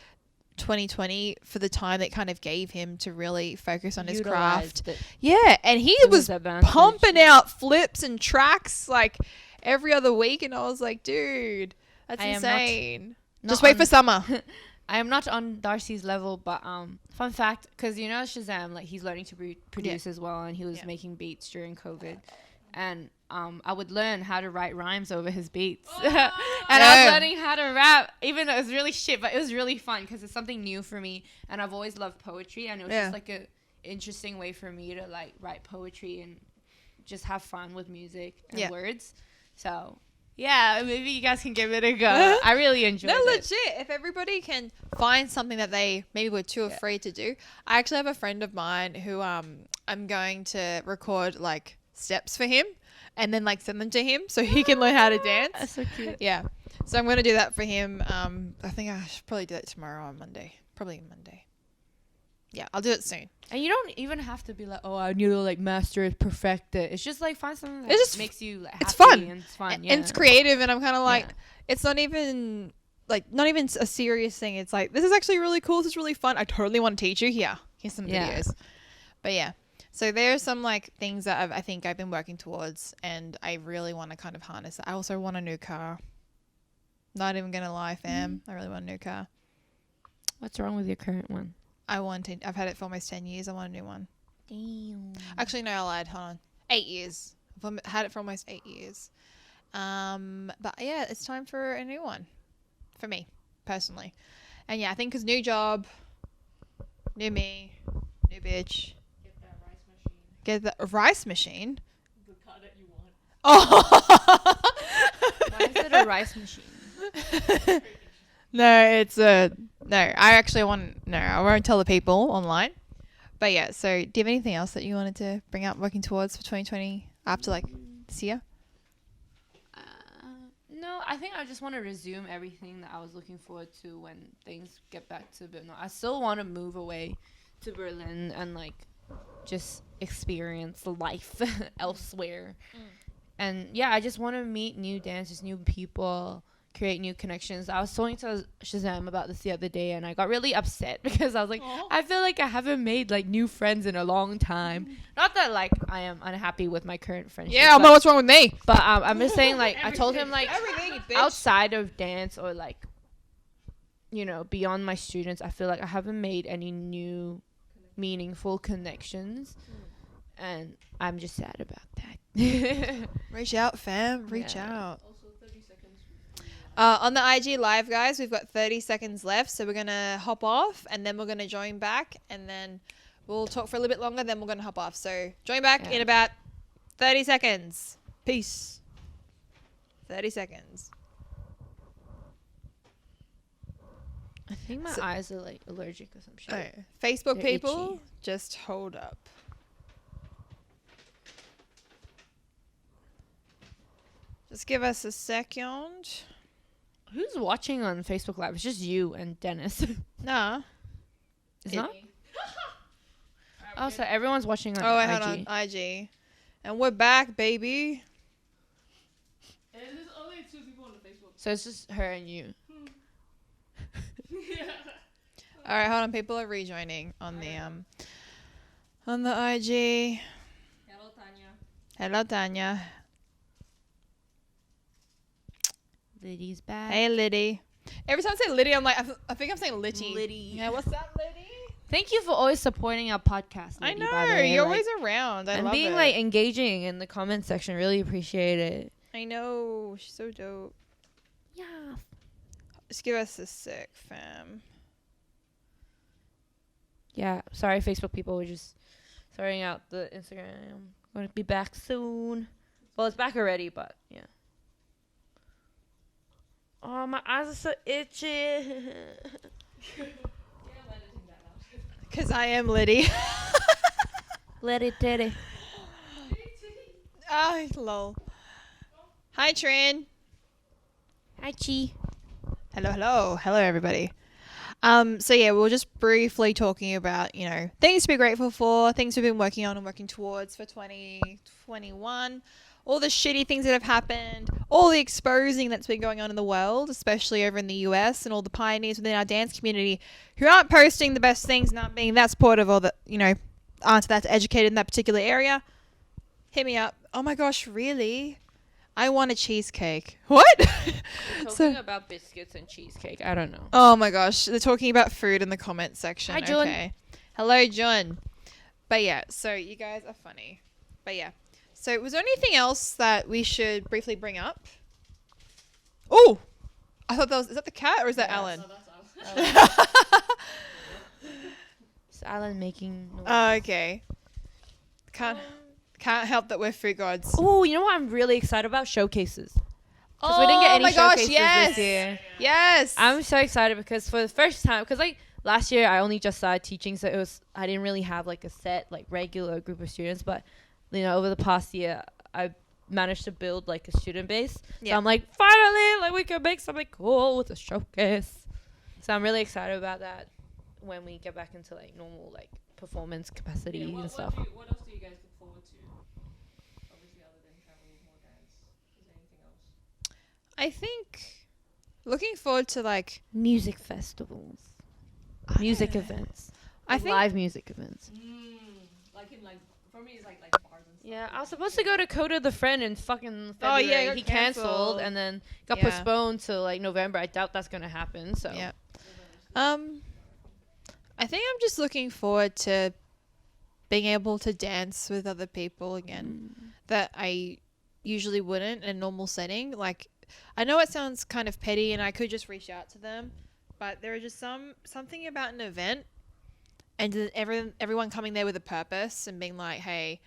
Speaker 2: 2020 for the time that kind of gave him to really focus on his craft. Yeah, and he was pumping out flips and tracks like every other week, and I was like, dude, that's insane. Just wait for summer.
Speaker 1: I am not on Darcy's level, but fun fact, because you know Shazam, like he's learning to produce as well, and he was making beats during COVID, and I would learn how to write rhymes over his beats, and I was learning how to rap, even though it was really shit, but it was really fun because it's something new for me, and I've always loved poetry, and it was just like a interesting way for me to like write poetry and just have fun with music and words, so. Yeah, maybe you guys can give it a go. I really enjoyed it.
Speaker 2: No, legit. If everybody can find something that they maybe were too afraid to do. I actually have a friend of mine who I'm going to record like steps for him and then like send them to him so he can learn how to dance.
Speaker 1: That's so cute.
Speaker 2: Yeah. So I'm going to do that for him. I think I should probably do that tomorrow on Monday. Probably Monday. Yeah, I'll do it soon.
Speaker 1: And you don't even have to be like, oh, I need to like master it, perfect it. It's just like find something that
Speaker 2: It's just
Speaker 1: makes you like,
Speaker 2: it's
Speaker 1: happy
Speaker 2: fun.
Speaker 1: and it's fun.
Speaker 2: And it's creative, and I'm kind of like,
Speaker 1: Yeah.
Speaker 2: it's not even a serious thing. It's like, this is actually really cool. This is really fun. I totally want to teach you. Here's some videos. But yeah, so there are some like things that I think I've been working towards, and I really want to kind of harness it. I also want a new car. Not even gonna lie, fam. I really want a new car.
Speaker 1: What's wrong with your current one?
Speaker 2: I've had it for almost 10 years. I want a new one.
Speaker 1: Damn.
Speaker 2: Actually, no, I lied. Hold on. 8 years. I've had it for almost 8 years. But yeah, it's time for a new one. For me, personally. And yeah, I think because new job, new me, new bitch.
Speaker 3: Get that rice machine.
Speaker 2: Get the rice machine?
Speaker 3: The car that you want.
Speaker 2: Oh!
Speaker 1: Why is it a rice machine?
Speaker 2: No, it's a... No, I won't tell the people online. But yeah, so do you have anything else that you wanted to bring up working towards for 2020 after like this year?
Speaker 1: No, I think I just want to resume everything that I was looking forward to when things get back to Berlin. I still want to move away to Berlin and like just experience life elsewhere. And yeah, I just want to meet new dancers, new people, create new connections. I was talking to Shazam about this the other day, and I got really upset because I was like, I feel like I haven't made like new friends in a long time. Not that like I am unhappy with my current friendship.
Speaker 2: Yeah, but what's wrong with me?
Speaker 1: But I'm just saying, like, I told him like
Speaker 2: Everything, bitch.
Speaker 1: outside of dance or like, you know, beyond my students, I feel like I haven't made any new meaningful connections, and I'm just sad about that.
Speaker 2: Reach out, fam. Reach
Speaker 1: Yeah.
Speaker 2: out.
Speaker 3: Also, 30 seconds.
Speaker 2: On the IG live, guys, we've got 30 seconds left, so we're gonna hop off, and then we're gonna join back, and then we'll talk for a little bit longer. Then we're gonna hop off. So join back
Speaker 1: Yeah.
Speaker 2: in about 30 seconds. Peace. 30 seconds.
Speaker 1: I think my
Speaker 2: So-
Speaker 1: eyes are like allergic or some shit.
Speaker 2: Oh, Facebook
Speaker 1: They're
Speaker 2: people,
Speaker 1: itchy.
Speaker 2: just hold up. Just give us a second.
Speaker 1: Who's watching on Facebook Live? It's just you and Dennis.
Speaker 2: Nah.
Speaker 1: It's
Speaker 2: It-
Speaker 1: not? Oh, so everyone's watching on
Speaker 2: Oh, wait,
Speaker 1: IG.
Speaker 2: hold on. IG. And we're back, baby.
Speaker 3: And there's only 2 people on the Facebook.
Speaker 1: So it's just her and you.
Speaker 3: Yeah.
Speaker 2: All right, hold on. People are rejoining on the IG.
Speaker 3: Hello, Tanya.
Speaker 2: Hello, Tanya.
Speaker 1: Liddy's back.
Speaker 2: Hey, Liddy. Every time I say Liddy, I'm like, I think I'm saying Litty.
Speaker 1: Liddy.
Speaker 2: Yeah, what's up, Liddy?
Speaker 1: Thank you for always supporting our podcast.
Speaker 2: I
Speaker 1: Liddy,
Speaker 2: know.
Speaker 1: by the way.
Speaker 2: You're
Speaker 1: Like,
Speaker 2: always around. I
Speaker 1: and
Speaker 2: love
Speaker 1: being
Speaker 2: it.
Speaker 1: like engaging in the comment section. Really appreciate it.
Speaker 2: I know. She's so dope.
Speaker 1: Yeah.
Speaker 2: Just give us a sec, fam.
Speaker 1: Yeah. Sorry, Facebook people. We're just sorting out the Instagram. Going to be back soon. Well, it's back already, but yeah. Oh, my eyes are so itchy.
Speaker 3: Yeah, I'm editing that out.
Speaker 2: Because I am Liddy.
Speaker 1: Let it titty.
Speaker 2: Ah, lol. Hi, Trin.
Speaker 1: Hi, Chi.
Speaker 2: Hello, hello. Hello, everybody. So yeah, we were just briefly talking about, you know, things to be grateful for, things we've been working on and working towards for 2021, all the shitty things that have happened, all the exposing that's been going on in the world, especially over in the US, and all the pioneers within our dance community who aren't posting the best things, not being that supportive or that, you know, aren't that educated in that particular area. Hit me up. Oh my gosh, really? I want a cheesecake. What?
Speaker 1: Talking
Speaker 2: So-
Speaker 1: about biscuits and cheesecake. I don't know.
Speaker 2: Oh my gosh, they're talking about food in the comment section.
Speaker 1: Hi, Jun.
Speaker 2: Okay. Hello, John. But yeah, so you guys are funny. But yeah. So was there anything else that we should briefly bring up? Oh! I thought that was, is that the cat or is that
Speaker 1: Yes.
Speaker 2: Alan?
Speaker 3: No, that's out.
Speaker 1: It's Alan making noise.
Speaker 2: Okay. Can't help that we're food gods.
Speaker 1: Oh, you know what I'm really excited about? Showcases. Because we didn't get any
Speaker 2: my gosh,
Speaker 1: showcases
Speaker 2: yes.
Speaker 1: this year.
Speaker 2: Yes.
Speaker 1: I'm so excited because for the first time, because like last year I only just started teaching, so I didn't really have like a set like regular group of students, but you know over the past year I managed to build like a student base.
Speaker 2: Yeah.
Speaker 1: So I'm like finally like we can make something cool with a showcase. So I'm really excited about that when we get back into like normal like performance capacity
Speaker 3: Yeah,
Speaker 1: and stuff.
Speaker 3: what else do you guys look forward to? Obviously, other than travel, more dance. Is there anything else?
Speaker 2: I think looking forward to like
Speaker 1: Music festivals, music events,
Speaker 2: I
Speaker 1: like
Speaker 2: think
Speaker 1: live music events.
Speaker 3: Like in like for me, it's like bars and stuff.
Speaker 1: Yeah, I was supposed to go to Coda the Friend in fucking
Speaker 2: Oh,
Speaker 1: February.
Speaker 2: yeah, it got
Speaker 1: he canceled
Speaker 2: cancelled.
Speaker 1: and then got
Speaker 2: Yeah.
Speaker 1: postponed to like November. I doubt that's gonna happen. So
Speaker 2: Yeah. I think I'm just looking forward to being able to dance with other people again that I usually wouldn't in a normal setting. Like, I know it sounds kind of petty and I could just reach out to them, but there are just something about an event and then everyone coming there with a purpose and being like, hey,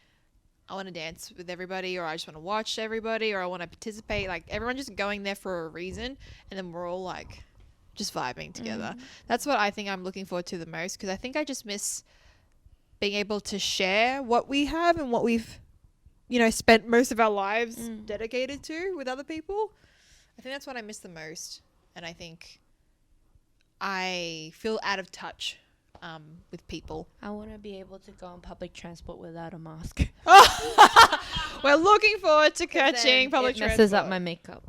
Speaker 2: I want to dance with everybody, or I just want to watch everybody, or I want to participate. Like, everyone just going there for a reason, and then we're all like just vibing together. That's what I think I'm looking forward to the most, because I think I just miss being able to share what we have and what we've, you know, spent most of our lives dedicated to with other people. I think that's what I miss the most, and I think I feel out of touch with people.
Speaker 1: I want to be able to go on public transport without a mask.
Speaker 2: We're looking forward to catching public
Speaker 1: it messes
Speaker 2: transport.
Speaker 1: up my makeup.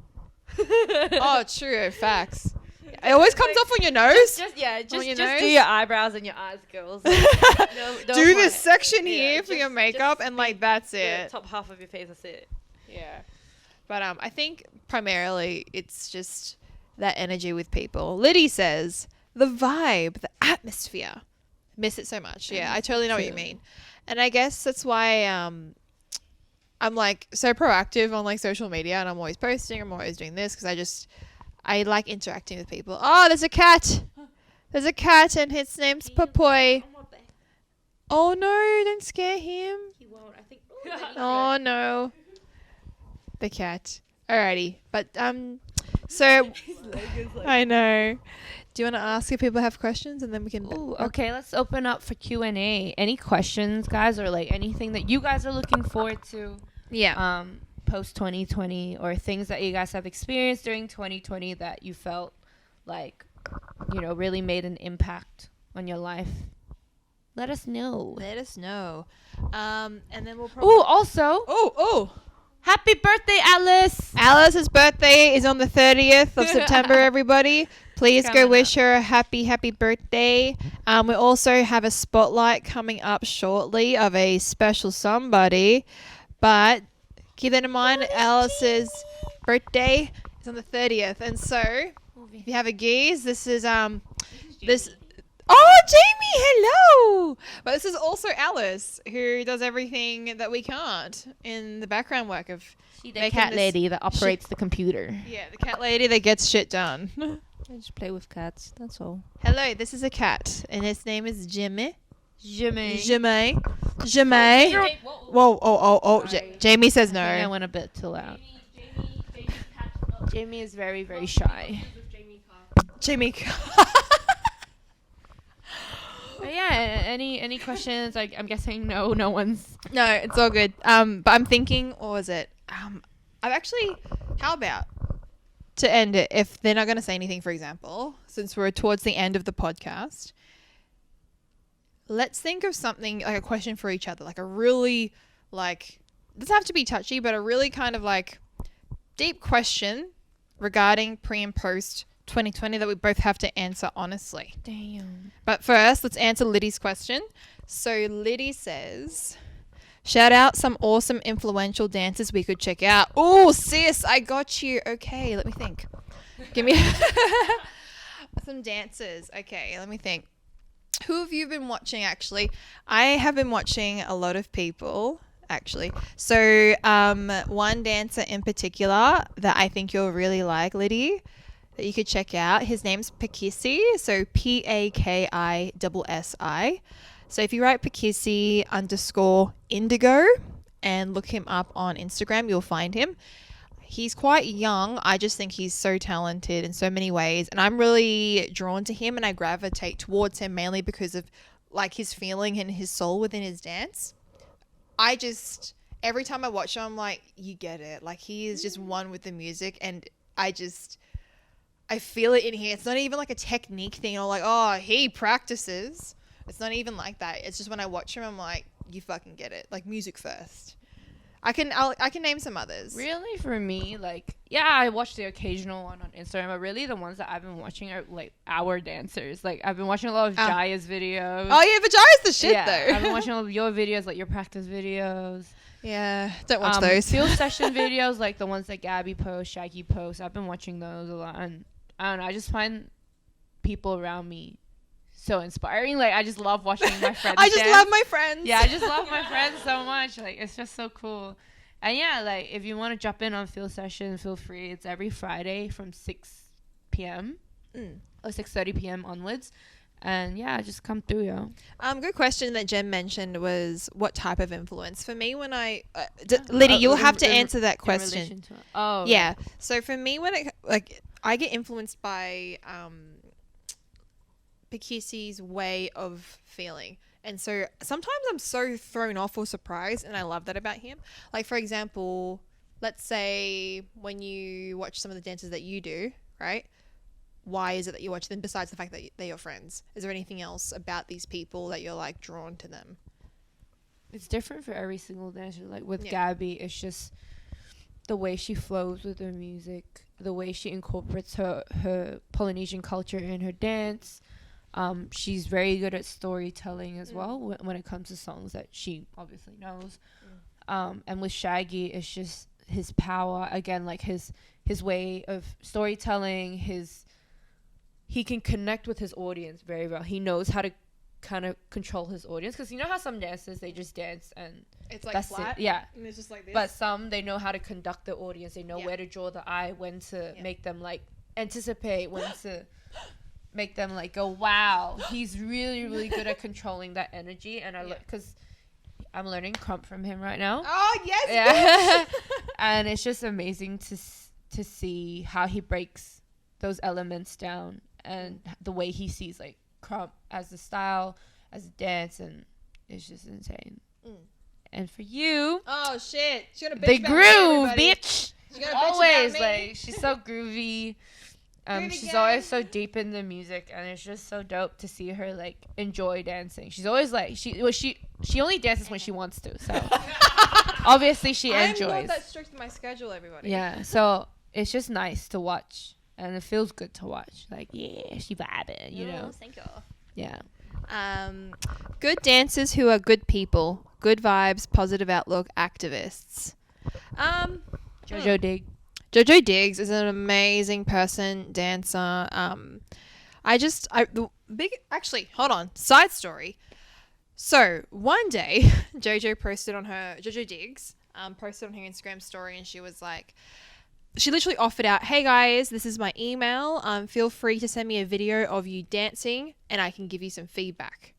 Speaker 2: Oh, true. Facts. It always comes off on your nose.
Speaker 1: Just
Speaker 2: your
Speaker 1: do
Speaker 2: nose?
Speaker 1: your eyebrows and your eyes, girls.
Speaker 2: Do this section
Speaker 1: Yeah,
Speaker 2: here for your
Speaker 1: just-
Speaker 2: makeup,
Speaker 1: just
Speaker 2: and like that's
Speaker 1: the
Speaker 2: it.
Speaker 1: top half of your face. That's it.
Speaker 2: Yeah. But I think primarily it's just that energy with people. Liddy says the vibe, the atmosphere. Miss it so much. Yeah, I totally know what you
Speaker 1: too.
Speaker 2: mean. And I guess that's why I'm like so proactive on like social media, and I'm always posting. I'm always doing this because I like interacting with people. Oh, there's a cat. There's a cat, and his name's Papoy. Oh no! Don't scare him.
Speaker 1: He won't. I think.
Speaker 2: Oh no. The cat. Alrighty, but so I know. Do you want to ask if people have questions, and then we can?
Speaker 1: Ooh, okay, let's open up for Q&A. Any questions, guys, or like anything that you guys are looking forward to?
Speaker 2: Yeah.
Speaker 1: Post 2020, or things that you guys have experienced during 2020 that you felt like, you know, really made an impact on your life. Let us know.
Speaker 2: Let us know. And then we'll probably.
Speaker 1: Ooh, also,
Speaker 2: Oh.
Speaker 1: happy birthday, Alice.
Speaker 2: Alice's birthday is on the 30th of September, everybody. Please go
Speaker 1: Coming
Speaker 2: wish her a happy birthday. We also have a spotlight coming up shortly of a special somebody. But keep that in mind, Alice's birthday is on the 30th. And so, if you have a geese, this is this. Oh, Jamie, hello! But this is also Alice, who does everything that we can't in the background work of
Speaker 1: She's the
Speaker 2: making
Speaker 1: cat
Speaker 2: this-
Speaker 1: lady that operates the computer.
Speaker 2: Yeah, the cat lady that gets shit done.
Speaker 1: I just play with cats, that's all.
Speaker 2: Hello, this is a cat, and his name is Jimmy.
Speaker 1: Jimmy.
Speaker 2: Jimmy. Whoa, oh.
Speaker 1: Sorry.
Speaker 2: Jamie says
Speaker 1: I think I
Speaker 2: no.
Speaker 1: went a bit too loud. Jamie is very, very shy.
Speaker 2: Jamie.
Speaker 1: But yeah, any questions? I'm guessing no one's.
Speaker 2: No, it's all good. But I'm thinking, or was it? I've actually. How about to end it? If they're not going to say anything, for example, since we're towards the end of the podcast, let's think of something like a question for each other, like a really like. Doesn't have to be touchy, but a really kind of like deep question regarding pre and post 2020 that we both have to answer honestly.
Speaker 1: Damn.
Speaker 2: But first, let's answer Liddy's question. So Liddy says, shout out some awesome influential dancers we could check out. Oh, sis, I got you. Okay, let me think. Give me some dancers. Okay, let me think. Who have you been watching, actually? I have been watching a lot of people, actually. So one dancer in particular that I think you'll really like, Liddy, that you could check out. His name's Pakissi, so PAKISSI. So if you write Pakissi_indigo and look him up on Instagram, you'll find him. He's quite young. I just think he's so talented in so many ways, and I'm really drawn to him, and I gravitate towards him mainly because of like his feeling and his soul within his dance. I just, every time I watch him, I'm like, you get it. Like, he is just one with the music, and I feel it in here. It's not even like a technique thing or like, oh, he practices. It's not even like that. It's just when I watch him, I'm like, you fucking get it. Like, music first. I can name some others.
Speaker 1: Really, for me, like, yeah, I watch the occasional one on Instagram, but really the ones that I've been watching are like our dancers. Like, I've been watching a lot of Jaya's videos.
Speaker 2: Oh yeah, but Jaya's the shit though.
Speaker 1: I've been watching all of your videos, like your practice videos.
Speaker 2: Yeah, don't watch those.
Speaker 1: Field session videos, like the ones that Gabby posts, Shaggy posts. I've been watching those a lot, and I don't know. I just find people around me so inspiring. Like, I just love watching my friends.
Speaker 2: I just
Speaker 1: dance.
Speaker 2: love my friends.
Speaker 1: Yeah, I just love my friends so much. Like, it's just so cool. And yeah, like, if you want to jump in on field session, feel free. It's every Friday from 6 p.m. Or 6:30 p.m. onwards. And yeah, just come through, yo.
Speaker 2: Good question that Jen mentioned was what type of influence for me when I Liddy, you'll have to answer that question.
Speaker 1: Oh
Speaker 2: yeah. So for me, when it like I get influenced by Pakissi's way of feeling. And so sometimes I'm so thrown off or surprised, and I love that about him. Like, for example, let's say when you watch some of the dances that you do, right? Why is it that you watch them besides the fact that they're your friends? Is there anything else about these people that you're like drawn to them?
Speaker 1: It's different for every single dancer. Like with Gabby, it's just the way she flows with her music, the way she incorporates her Polynesian culture in her dance. She's very good at storytelling as well when it comes to songs that she obviously knows. And with Shaggy, it's just his power again, like his way of storytelling. He can connect with his audience very well. He knows how to kind of control his audience, because you know how some dancers, they just dance and
Speaker 2: It's like
Speaker 1: that's
Speaker 2: flat.
Speaker 1: it. Yeah.
Speaker 2: And it's just like this.
Speaker 1: But some, they know how to conduct the audience. They know
Speaker 2: Yeah.
Speaker 1: where to draw the eye, when to
Speaker 2: Yeah.
Speaker 1: make them like anticipate, when to make them like go, wow, he's really, really good at controlling that energy. And because I'm learning crump from him right now.
Speaker 2: Oh, yes.
Speaker 1: Yeah. And it's just amazing to see how he breaks those elements down, and the way he sees like crump as a style, as a dance, and it's just insane. And for you,
Speaker 2: Oh, shit. She's gonna bitch
Speaker 1: the
Speaker 2: about me,
Speaker 1: groove,
Speaker 2: everybody.
Speaker 1: bitch.
Speaker 2: She's gonna bitch about
Speaker 1: Always
Speaker 2: me.
Speaker 1: like, she's so groovy.
Speaker 2: Groovy
Speaker 1: She's
Speaker 2: gal.
Speaker 1: always so deep in the music, and it's just so dope to see her like enjoy dancing. She's always like she only dances when she wants to, so obviously she
Speaker 2: I'm
Speaker 1: enjoys.
Speaker 2: not that strict with my schedule, everybody.
Speaker 1: Yeah, so it's just nice to watch, and it feels good to watch. Like, yeah, she vibing, you know.
Speaker 2: Thank you.
Speaker 1: Yeah.
Speaker 2: Good dancers who are good people, good vibes, positive outlook, activists.
Speaker 1: Jojo Dig.
Speaker 2: Jojo Diggs is an amazing person, dancer. Hold on. Side story. So one day, Jojo Diggs posted on her Instagram story, and she was like, she literally offered out, "Hey guys, this is my email. Feel free to send me a video of you dancing, and I can give you some feedback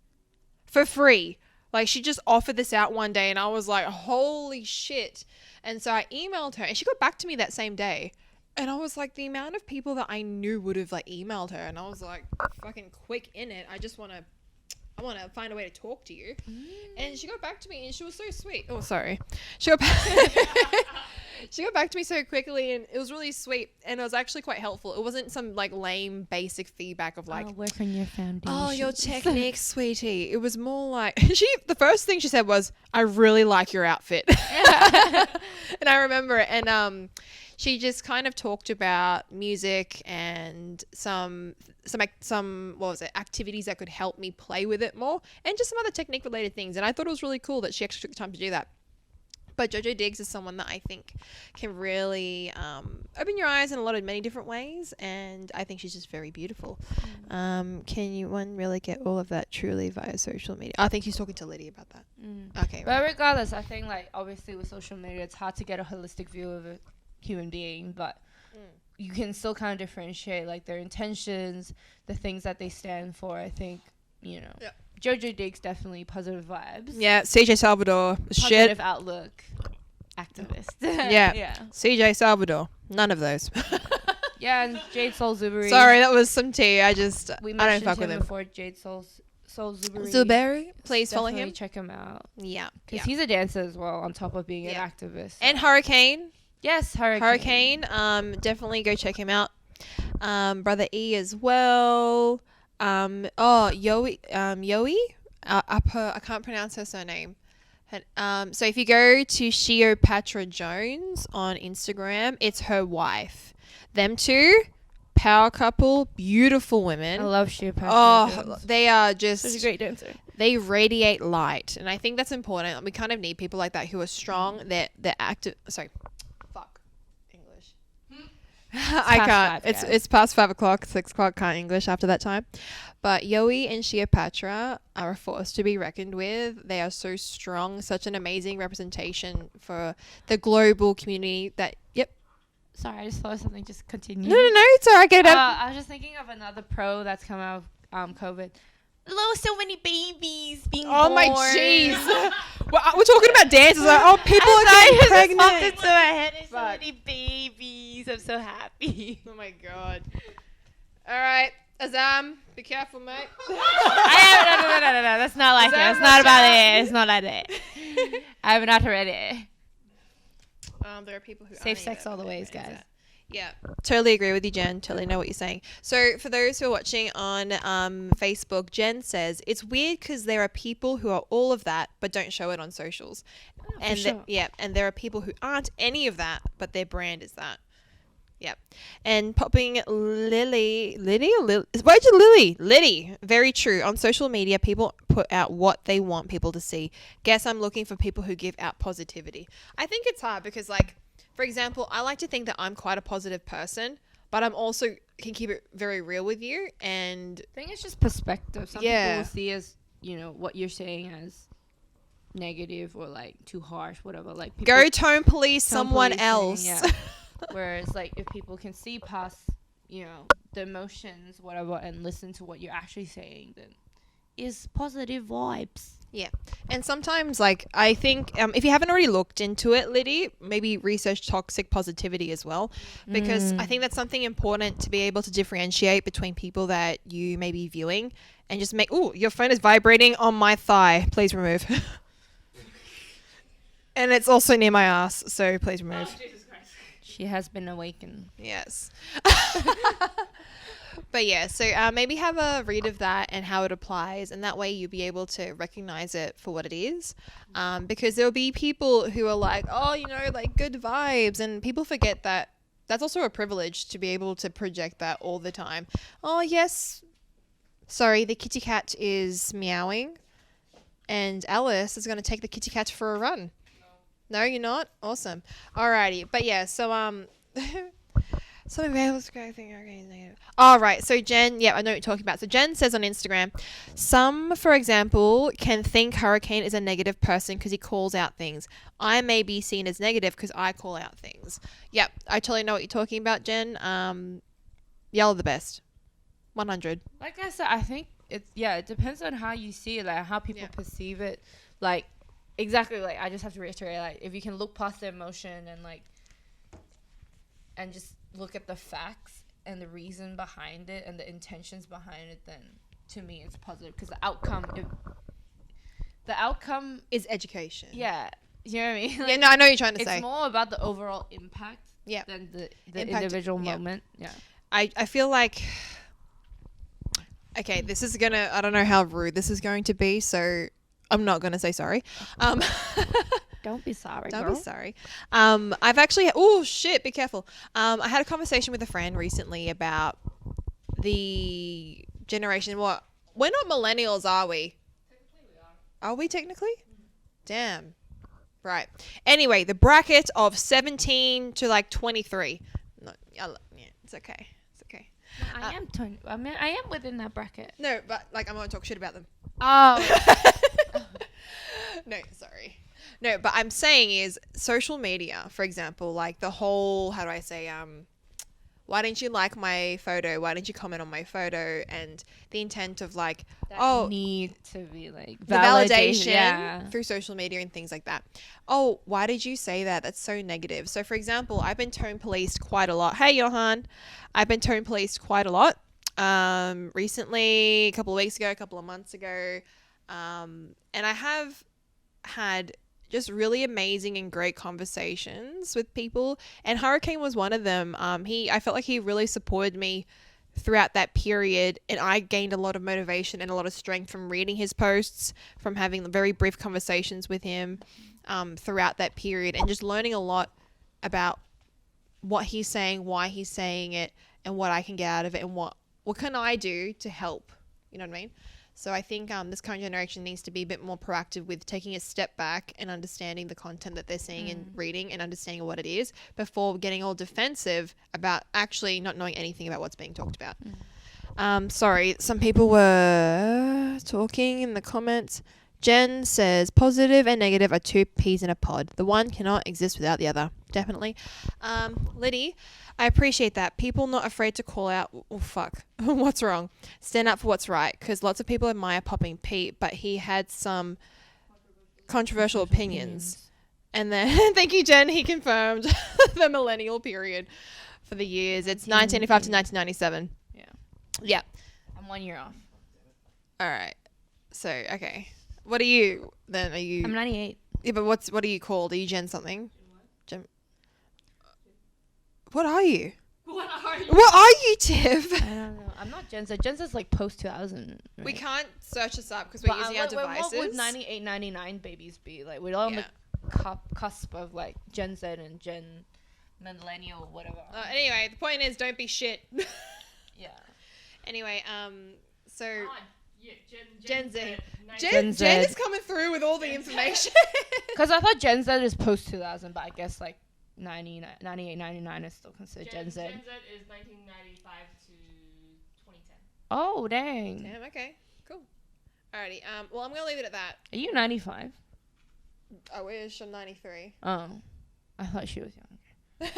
Speaker 2: for free." Like, she just offered this out one day, and I was like, holy shit. And so I emailed her, and she got back to me that same day. And I was like, the amount of people that I knew would have like emailed her, and I was like, fucking quick in it. I want to find a way to talk to you. And she got back to me, and she was so sweet. Oh, sorry. She got back to me so quickly, and it was really sweet, and it was actually quite helpful. It wasn't some like lame basic feedback of like,
Speaker 1: work on your foundation.
Speaker 2: "Oh, your technique, sweetie." It was more like the first thing she said was, "I really like your outfit." And I remember it, and she just kind of talked about music and some what was it, activities that could help me play with it more, and just some other technique related things. And I thought it was really cool that she actually took the time to do that. But Jojo Diggs is someone that I think can really open your eyes in many different ways, and I think she's just very beautiful. Can one really get all of that truly via social media? I think she's talking to Lydia about that. Okay.
Speaker 1: But regardless, I think like obviously with social media, it's hard to get a holistic view of a human being, but you can still kind of differentiate like their intentions, the things that they stand for. I think, you know.
Speaker 2: Yeah.
Speaker 1: Jojo Diggs, definitely positive vibes.
Speaker 2: Yeah, CJ Salvador,
Speaker 1: Positive outlook, activist.
Speaker 2: Yeah.
Speaker 1: Yeah.
Speaker 2: CJ Salvador, none of those.
Speaker 1: Yeah, and Jade Soul Zuberi.
Speaker 2: Sorry, that was some tea. I don't
Speaker 1: mentioned
Speaker 2: fuck with
Speaker 1: him
Speaker 2: him.
Speaker 1: before. Jade Soul Zuberi.
Speaker 2: Zuberi, please follow
Speaker 1: Definitely
Speaker 2: him.
Speaker 1: check him out.
Speaker 2: Yeah,
Speaker 1: Because he's a dancer as well, on top of being
Speaker 2: Yeah.
Speaker 1: an activist.
Speaker 2: and Hurricane.
Speaker 1: yes, Hurricane.
Speaker 2: Definitely go check him out. Brother E as well. Yoi. I can't pronounce her surname. So if you go to Cleopatra Jones on Instagram, it's her wife. Them two, power couple, beautiful women.
Speaker 1: I love Sheer Passion.
Speaker 2: Oh, they are just
Speaker 1: She's a great dancer.
Speaker 2: they radiate light, and I think that's important. We kind of need people like that who are strong. They're active. Sorry, fuck English. I
Speaker 1: past
Speaker 2: can't.
Speaker 1: 5, guys.
Speaker 2: It's past 5 o'clock, 6 o'clock. Can't English after that time. But Yoi and Cleopatra are a force to be reckoned with. They are so strong, such an amazing representation for the global community.
Speaker 1: Sorry, I just thought of something. Just continue.
Speaker 2: No, it's alright. Get it up.
Speaker 1: I was just thinking of another pro that's come out of COVID. So many babies being
Speaker 2: Oh
Speaker 1: born.
Speaker 2: my jeez. We're talking about dances. Like, oh, people are getting pregnant.
Speaker 1: Popped into my head. There's so
Speaker 2: Fuck.
Speaker 1: many babies. I'm so happy.
Speaker 2: Oh my god. All right, Azam, be careful, mate.
Speaker 1: No. That's not like that. It's not about it. It's not like that. I'm not ready.
Speaker 2: There are people who
Speaker 1: Safe
Speaker 2: aren't
Speaker 1: sex
Speaker 2: even
Speaker 1: all the ways,
Speaker 2: familiar with
Speaker 1: guys.
Speaker 2: that. Yeah, totally agree with you, Jen. Totally know what you're saying. So for those who are watching on Facebook, Jen says it's weird because there are people who are all of that but don't show it on socials, and
Speaker 1: sure.
Speaker 2: and there are people who aren't any of that but their brand is that. Yep. And popping Liddy. Very true. On social media, people put out what they want people to see. Guess I'm looking for people who give out positivity. I think it's hard because, like, for example, I like to think that I'm quite a positive person, but I'm also can keep it very real with you. And
Speaker 1: I think it's just perspective. Some
Speaker 2: Yeah.
Speaker 1: people will see as what you're saying as negative or like too harsh, whatever. Like
Speaker 2: Go tone police
Speaker 1: tone
Speaker 2: someone
Speaker 1: policing,
Speaker 2: else.
Speaker 1: yeah. Whereas like if people can see past, the emotions, whatever, and listen to what you're actually saying, then is positive vibes.
Speaker 2: And sometimes, like, I think if you haven't already looked into it, Liddy, maybe research toxic positivity as well, because I think that's something important to be able to differentiate between people that you may be viewing and just make. Ooh, your phone is vibrating on my thigh. Please remove. And it's also near my ass, so please remove.
Speaker 3: Oh, Jesus Christ.
Speaker 1: She has been awakened.
Speaker 2: Yes. But yeah, so maybe have a read of that and how it applies, and that way you'll be able to recognize it for what it is. Because there'll be people who are like, oh, like good vibes, and people forget that that's also a privilege to be able to project that all the time. Oh, yes. Sorry, the kitty cat is meowing, and Alice is going to take the kitty cat for a run. No, you're not? Awesome. Alrighty. But yeah, so something else crazy. All right. So Jen, yeah, I know what you're talking about. So Jen says on Instagram, some, for example, can think Hurricane is a negative person because he calls out things. I may be seen as negative because I call out things. Yep, I totally know what you're talking about, Jen. Y'all are the best. 100.
Speaker 1: Like I said, I think it depends on how you see it, like how people perceive it. Like exactly, like I just have to reiterate, like if you can look past the emotion and just look at the facts and the reason behind it and the intentions behind it, then to me it's positive because the outcome
Speaker 2: Is education.
Speaker 1: Yeah, you know what I mean? Like,
Speaker 2: Yeah, no, I know what you're trying to say.
Speaker 1: it's more about the overall impact than the
Speaker 2: Impact,
Speaker 1: individual moment. Yeah.
Speaker 2: I feel like, okay, this is gonna, I don't know how rude this is going to be, so I'm not gonna say sorry.
Speaker 1: Don't be sorry,
Speaker 2: Don't
Speaker 1: girl.
Speaker 2: be sorry. I've actually, oh shit, be careful. I had a conversation with a friend recently about the generation. What? We're not millennials, are we?
Speaker 3: Technically we are.
Speaker 2: Are we technically? Damn. Right. Anyway, the bracket of 17 to like 23. No, yeah, it's okay. It's okay.
Speaker 1: I am I am within that bracket.
Speaker 2: No, but like I'm gonna talk shit about them.
Speaker 1: Oh.
Speaker 2: No, sorry. No, but I'm saying is social media, for example, like the whole, how do I say, why didn't you like my photo? Why didn't you comment on my photo? And the intent of like,
Speaker 1: need to be like
Speaker 2: the validation
Speaker 1: yeah.
Speaker 2: through social media and things like that. Oh, why did you say that? That's so negative. So for example, I've been tone policed quite a lot. Hey, Johan. I've been tone policed quite a lot. Recently, a couple of weeks ago, a couple of months ago. And I have had just really amazing and great conversations with people, and Hurricane was one of them. I felt like he really supported me throughout that period, and I gained a lot of motivation and a lot of strength from reading his posts, from having very brief conversations with him throughout that period, and just learning a lot about what he's saying, why he's saying it, and what I can get out of it, and what can I do to help. You know what I mean? So I think this current generation needs to be a bit more proactive with taking a step back and understanding the content that they're seeing and reading, and understanding what it is before getting all defensive about actually not knowing anything about what's being talked about. Sorry, some people were talking in the comments. Jen says positive and negative are two peas in a pod. The one cannot exist without the other. Definitely. Liddy, I appreciate that. People not afraid to call out, oh fuck, what's wrong? Stand up for what's right. Because lots of people admire Popping Pete, but he had some controversial opinions. And then, thank you, Jen, he confirmed the millennial period for the years. It's 1985 to 1997.
Speaker 1: Yeah.
Speaker 2: Yeah.
Speaker 1: I'm 1 year off.
Speaker 2: All right. So, okay. What are you then? Are you?
Speaker 1: I'm 98.
Speaker 2: Yeah, but what are you called? Are you Jen something? Jen. What are you?
Speaker 3: What are you?
Speaker 2: What are you, Tiff?
Speaker 1: I don't know. I'm not Gen Z. Gen Z is like post 2000. Right?
Speaker 2: We can't search this up because we're using our devices.
Speaker 1: What would 98, 99 babies be? Like we're all on the cusp of like Gen Z and Gen Millennial, whatever.
Speaker 2: Anyway, the point is, don't be shit.
Speaker 1: Yeah.
Speaker 2: Anyway, so
Speaker 3: Yeah,
Speaker 2: Gen Z.
Speaker 1: Gen Z.
Speaker 2: Jen is coming through with all the information.
Speaker 1: Because I thought Gen Z is post 2000, but I guess like 98, 99 is still considered Gen Z.
Speaker 3: Gen Z is 1995 to 2010.
Speaker 1: Oh, dang.
Speaker 2: Damn, okay, cool. Alrighty. Well, I'm gonna leave it at that.
Speaker 1: Are you 95?
Speaker 2: I wish. I'm 93.
Speaker 1: Oh, I thought she was young.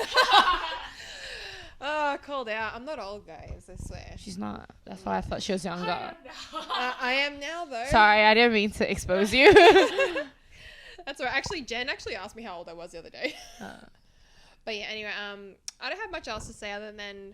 Speaker 2: Oh, called out. I'm not old, guys. I swear.
Speaker 1: She's not. That's why I thought she was younger.
Speaker 2: I am now, though.
Speaker 1: Sorry, I didn't mean to expose you.
Speaker 2: That's all right. Actually, Jen actually asked me how old I was the other day. But yeah, anyway, I don't have much else to say other than,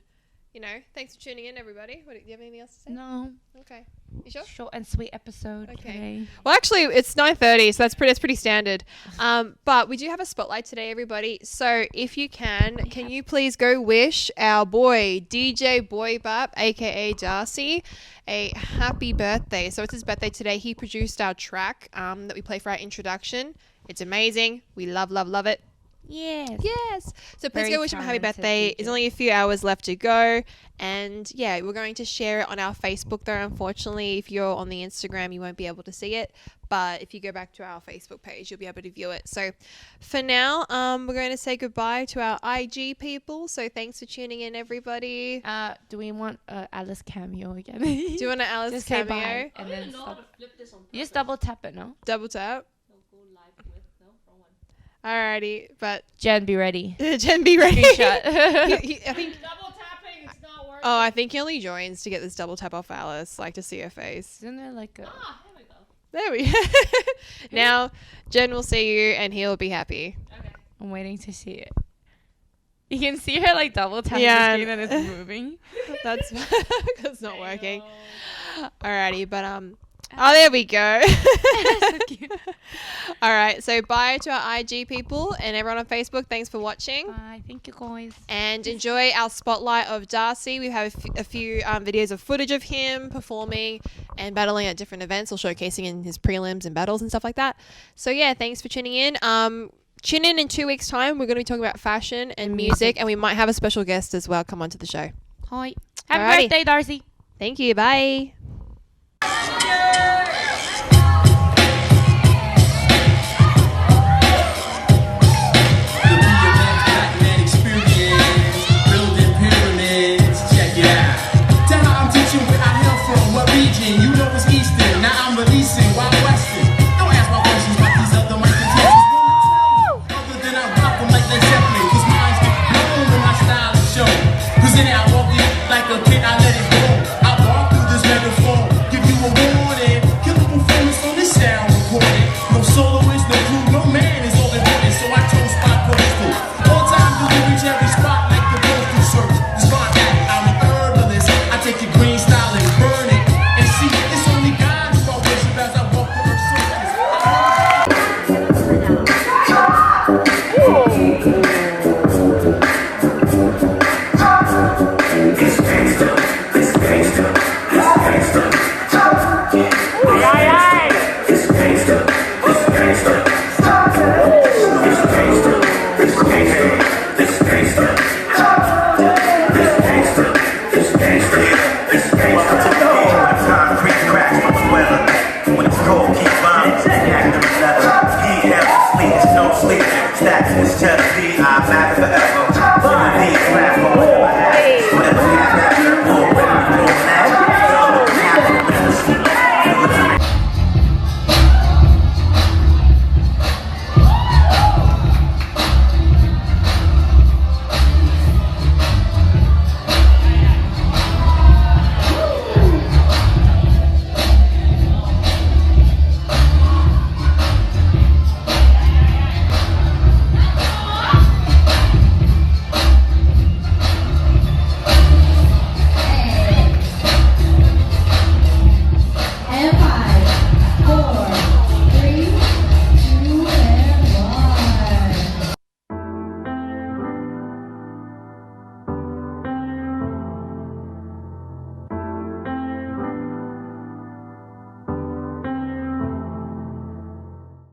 Speaker 2: thanks for tuning in, everybody. Do you have anything else to say?
Speaker 1: No.
Speaker 2: Okay. You sure?
Speaker 1: Short and sweet episode
Speaker 2: Okay.
Speaker 1: today.
Speaker 2: Well, actually, it's 9:30, so that's pretty standard. But we do have a spotlight today, everybody. So if you can you please go wish our boy DJ Boy Bap, aka Darcy, a happy birthday. So it's his birthday today. He produced our track that we play for our introduction. It's amazing. We love it. Yes. So please
Speaker 1: Very
Speaker 2: go wish him a happy
Speaker 1: talented
Speaker 2: birthday.
Speaker 1: DJ.
Speaker 2: There's only a few hours left to go. And yeah, we're going to share it on our Facebook though. Unfortunately, if you're on the Instagram, you won't be able to see it. But if you go back to our Facebook page, you'll be able to view it. So for now, we're going to say goodbye to our IG people. So thanks for tuning in, everybody.
Speaker 1: Do we want Alice cameo again?
Speaker 2: Do you want an Alice
Speaker 1: Just say
Speaker 2: cameo?
Speaker 1: bye,
Speaker 3: I
Speaker 1: and
Speaker 3: don't
Speaker 1: then
Speaker 3: even know how
Speaker 1: stop.
Speaker 3: to flip this on
Speaker 1: You just
Speaker 3: purpose.
Speaker 1: double tap it, no?
Speaker 2: Double tap.
Speaker 3: No, go live with. No, wrong one.
Speaker 2: Alrighty. But
Speaker 1: Jen, be ready.
Speaker 2: Jen, be ready.
Speaker 1: Screenshot.
Speaker 2: I think.
Speaker 3: Double tapping, it's not working.
Speaker 2: Oh, I think he only joins to get this double tap off Alice, like to see her face.
Speaker 1: Isn't there like a...
Speaker 3: Ah, here we go.
Speaker 2: There we go. Now, Jen will see you and he'll be happy.
Speaker 3: Okay.
Speaker 1: I'm waiting to see it. You can see her like double tapping
Speaker 2: Yeah.
Speaker 1: the screen and it's moving.
Speaker 2: That's because it's not working.
Speaker 3: Hello.
Speaker 2: Alrighty, but oh, there we go.
Speaker 1: So cute.
Speaker 2: All right, so bye to our IG people and everyone on Facebook. Thanks for watching.
Speaker 1: Bye. Thank you, guys.
Speaker 2: And enjoy our spotlight of Darcy. We have a few videos of footage of him performing and battling at different events or showcasing in his prelims and battles and stuff like that. So yeah, thanks for tuning in. Tune in 2 weeks' time. We're going to be talking about fashion and music, and we might have a special guest as well come onto the show.
Speaker 1: Hi. Happy
Speaker 2: Alrighty.
Speaker 1: birthday, Darcy.
Speaker 2: Thank you. Bye.
Speaker 4: You know it's Eastern, now I'm releasing Wild Western. Don't ask my questions about these other mic contestants. Other than I rock them like Led Zeppelin, cause mine's the bloom and my style is show. Cause in it I walk it like a kid, I let it go. I walk through this metaphor, give you a warning. Killer performance on this sound recording. No soloist, no crew, no man is all important. So I chose spot coastal. All time delivery to every spot like the postal service. It's my act, I'm an herbalist. I take your green style and burn it. See, it's only God who I worship as I walk the earth's surface. It's gangsta.